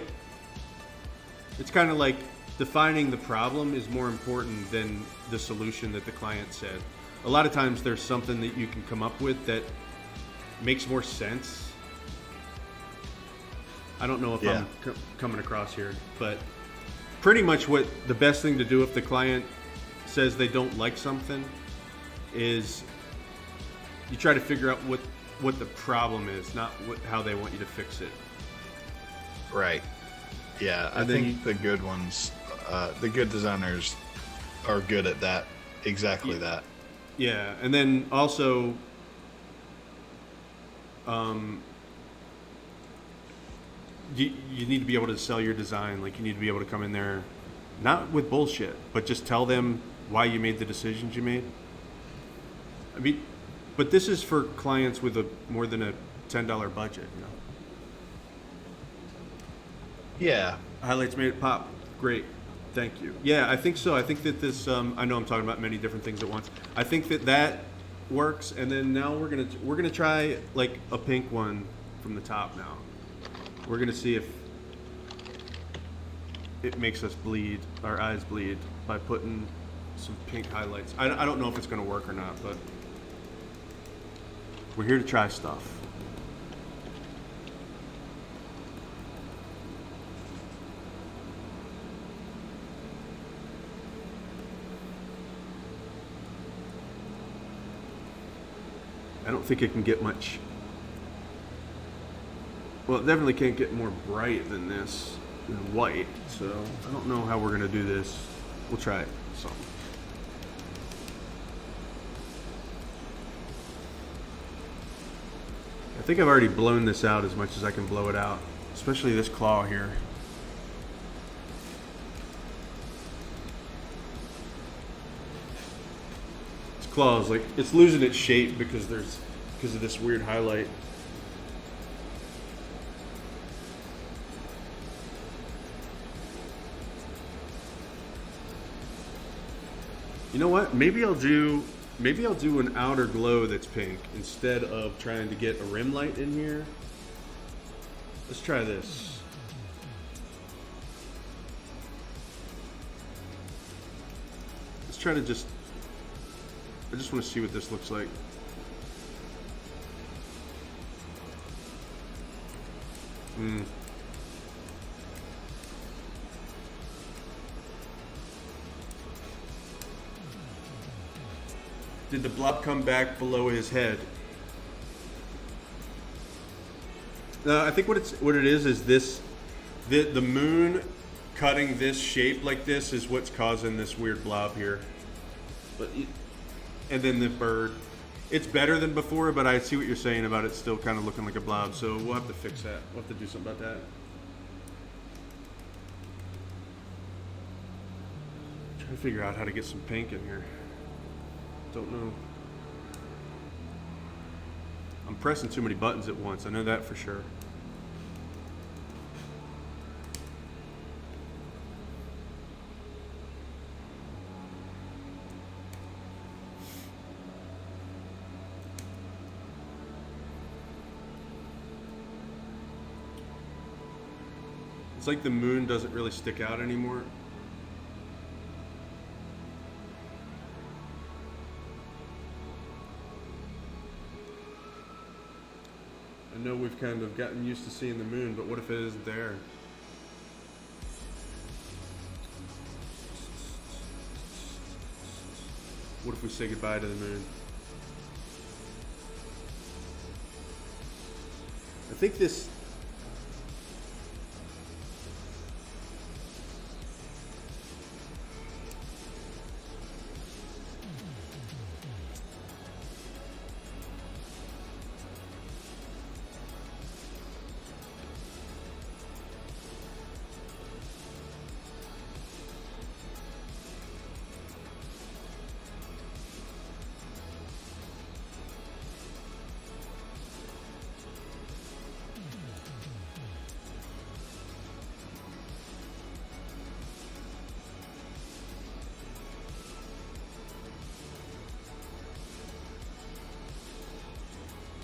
it's kind of like defining the problem is more important than the solution that the client said. A lot of times there's something that you can come up with that makes more sense. I don't know if I'm coming across here, but pretty much what the best thing to do if the client says they don't like something is you try to figure out what the problem is, not how they want you to fix it. Right. Yeah, I think the good ones, the good designers are good at that, exactly that. Yeah, and then also, you need to be able to sell your design. Like, you need to be able to come in there, not with bullshit, but just tell them why you made the decisions you made. I mean, But this is for clients with a more than a $10 budget, you know. Yeah. Highlights made it pop. Great. Thank you. Yeah, I think so. I think that this. I know I'm talking about many different things at once. I think that that works, and then now we're gonna try like a pink one from the top. Now we're gonna see if it makes us bleed, our eyes bleed, by putting some pink highlights. I don't know if it's gonna work or not, but we're here to try stuff. I don't think it can get much. Well, it definitely can't get more bright than this, than white. So I don't know how we're gonna do this. We'll try it. So. I think I've already blown this out as much as I can blow it out, especially this claw here. Claw is like, it's losing its shape because of this weird highlight. You know what? Maybe I'll do an outer glow that's pink instead of trying to get a rim light in here. Let's try this. Let's try to just, I just want to see what this looks like. Did the blob come back below his head? I think what it is this, the moon cutting this shape like this is what's causing this weird blob here. But and then the bird, it's better than before, but I see what you're saying about it still kind of looking like a blob. So we'll have to fix that. We'll have to do something about that. Trying to figure out how to get some pink in here. Don't know. I'm pressing too many buttons at once. I know that for sure. It's like the moon doesn't really stick out anymore. I know we've kind of gotten used to seeing the moon, but what if it isn't there? What if we say goodbye to the moon? I think this...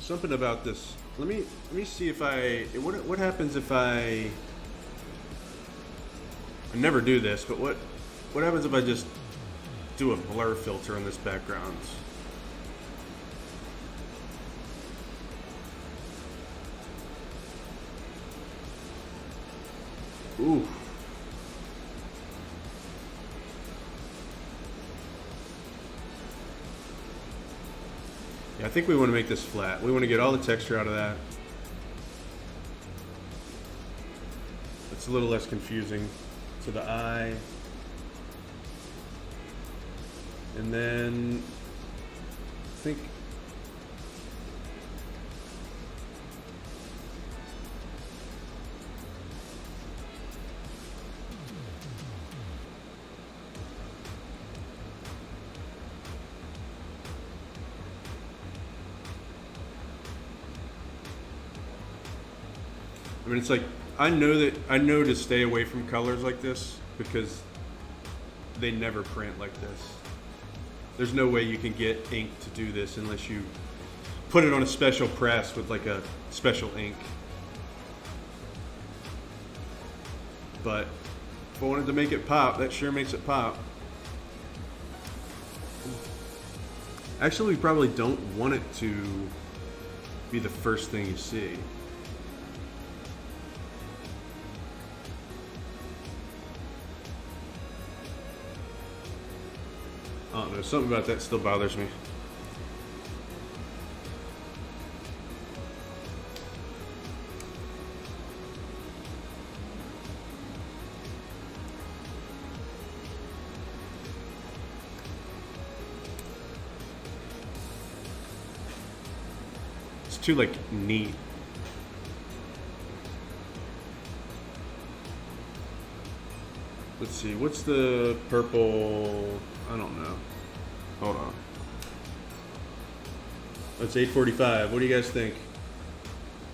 Something about this. Let me see if what happens if I never do this, but what happens if I just do a blur filter on this background? Ooh. Yeah, I think we want to make this flat. We want to get all the texture out of that. It's a little less confusing to the eye. And then I think I mean, it's like I know to stay away from colors like this because they never print like this. There's no way you can get ink to do this unless you put it on a special press with like a special ink. But if I wanted to make it pop, that sure makes it pop. Actually, we probably don't want it to be the first thing you see. I don't know, something about that still bothers me. It's too, like, neat. Let's see, what's the purple? I don't know. Hold on. It's 8:45. What do you guys think?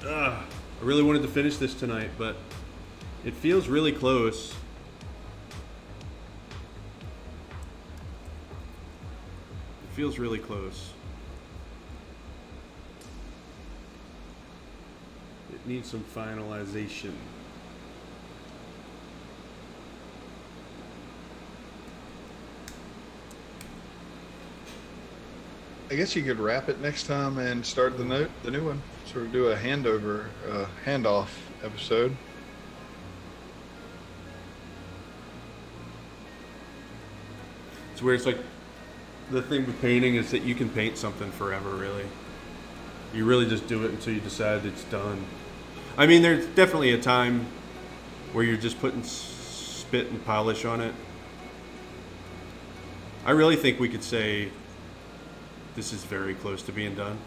I really wanted to finish this tonight, but it feels really close. It feels really close. It needs some finalization. I guess you could wrap it next time and start the new one. Sort of do a handoff episode. It's weird. It's like the thing with painting is that you can paint something forever, really. You really just do it until you decide it's done. I mean, there's definitely a time where you're just putting spit and polish on it. I really think we could say this is very close to being done.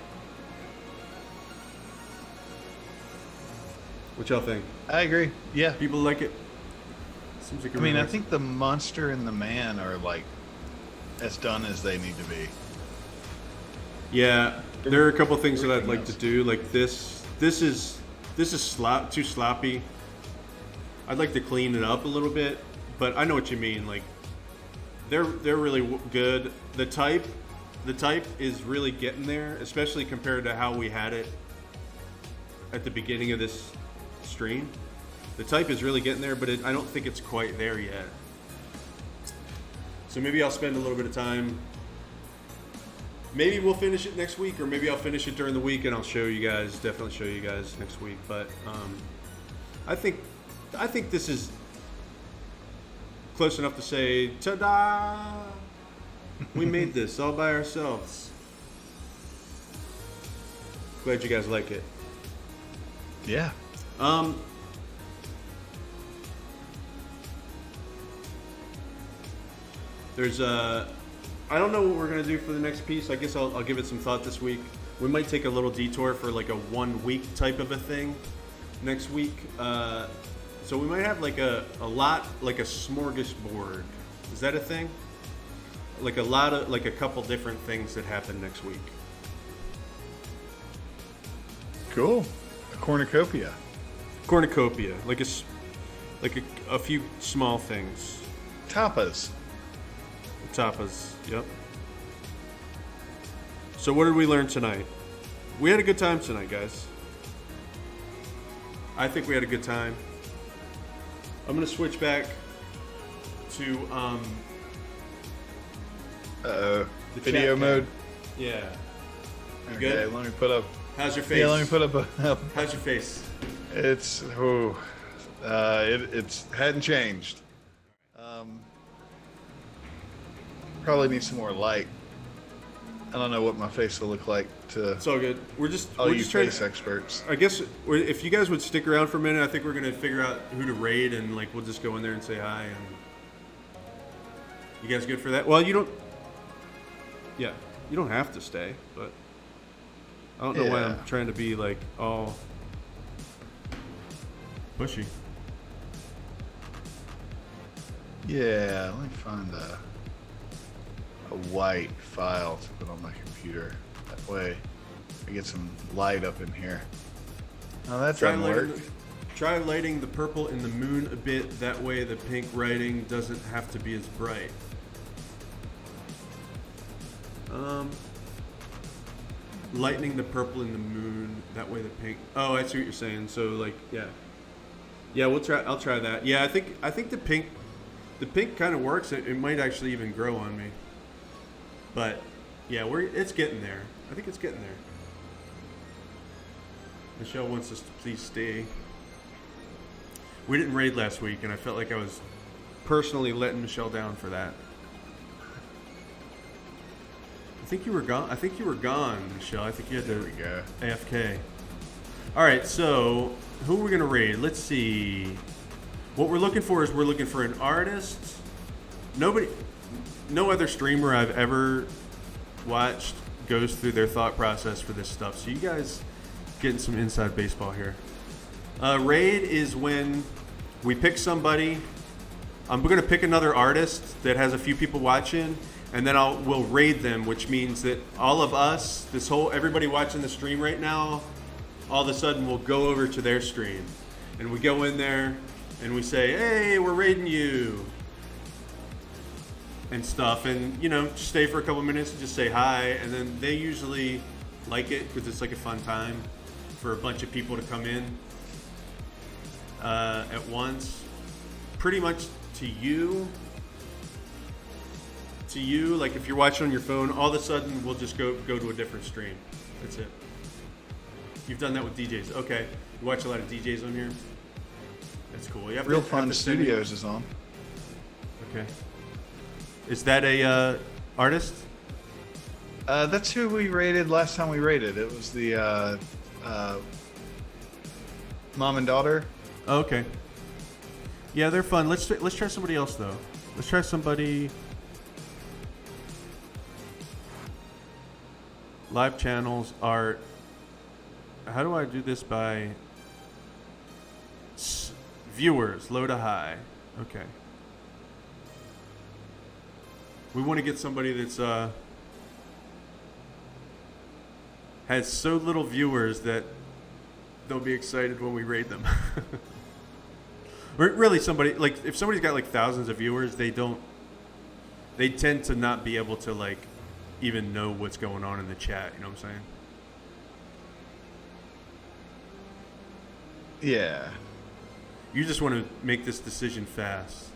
What y'all think? I agree. Yeah. People like it? Seems like I mean, I think the monster and the man are like as done as they need to be. Yeah, there are a couple things that I'd like to do. Like this is too sloppy. I'd like to clean it up a little bit, but I know what you mean. Like they're really good. The type is really getting there, especially compared to how we had it at the beginning of this stream. The type is really getting there, but I don't think it's quite there yet. So maybe I'll spend a little bit of time. Maybe we'll finish it next week, or maybe I'll finish it during the week and I'll definitely show you guys next week. But I think this is close enough to say, ta-da! We made this all by ourselves. Glad you guys like it. Yeah. There's I don't know what we're gonna do for the next piece. I guess I'll give it some thought this week. We might take a little detour for like a 1 week type of a thing next week. So we might have like a smorgasbord. Is that a thing? Like a couple different things that happen next week. Cool. A cornucopia. Cornucopia, like a few small things. Tapas. Tapas, yep. So what did we learn tonight? We had a good time tonight, guys. I think we had a good time. I'm gonna switch back to video mode. Yeah. You Okay, good? let me put up. How's your face? Yeah, let me put up How's your face? It's it's hadn't changed. Probably need some more light. I don't know what my face will look like to It's all good. We're just face experts. I guess if you guys would stick around for a minute, I think we're gonna figure out who to raid, and like we'll just go in there and say hi. And you guys good for that? Well, you don't. Yeah, you don't have to stay, but I don't know why I'm trying to be like all pushy. Yeah, let me find a white file to put on my computer. That way I get some light up in here. Oh, that doesn't work. Try lighting the purple in the moon a bit. That way the pink writing doesn't have to be as bright. Lightening the purple in the moon. That way the pink. Oh, I see what you're saying. So like, yeah. Yeah, we'll try. I'll try that. Yeah, I think the pink kind of works. It might actually even grow on me. But yeah, it's getting there. I think it's getting there. Michelle wants us to please stay. We didn't raid last week, and I felt like I was personally letting Michelle down for that. I think you were gone, Michelle. I think you had to AFK. All right, so who are we gonna raid? Let's see. What we're looking for is an artist. No other streamer I've ever watched goes through their thought process for this stuff. So you guys getting some inside baseball here. Raid is when we pick somebody. We're gonna pick another artist that has a few people watching, and then we'll raid them, which means that all of us, everybody watching the stream right now, all of a sudden we'll go over to their stream, and we go in there and we say, "Hey, we're raiding you," and stuff, and just stay for a couple minutes and just say hi, and then they usually like it because it's like a fun time for a bunch of people to come in at once. Pretty much to you, like if you're watching on your phone, all of a sudden we'll just go to a different stream. That's it. You've done that with DJs. Okay. You watch a lot of DJs on here? That's cool. You have Real Fun Studios is on. Okay. Is that a artist? That's who we rated last time we rated. It was the mom and daughter. Oh, okay. Yeah, they're fun. Let's try somebody else though. Let's try somebody. Live channels, art. How do I do this by viewers? Low to high. Okay. We want to get somebody that's has so little viewers that they'll be excited when we raid them. Really, somebody like if somebody's got like thousands of viewers, they tend to not be able to like even know what's going on in the chat. You know what I'm saying? Yeah. You just want to make this decision fast.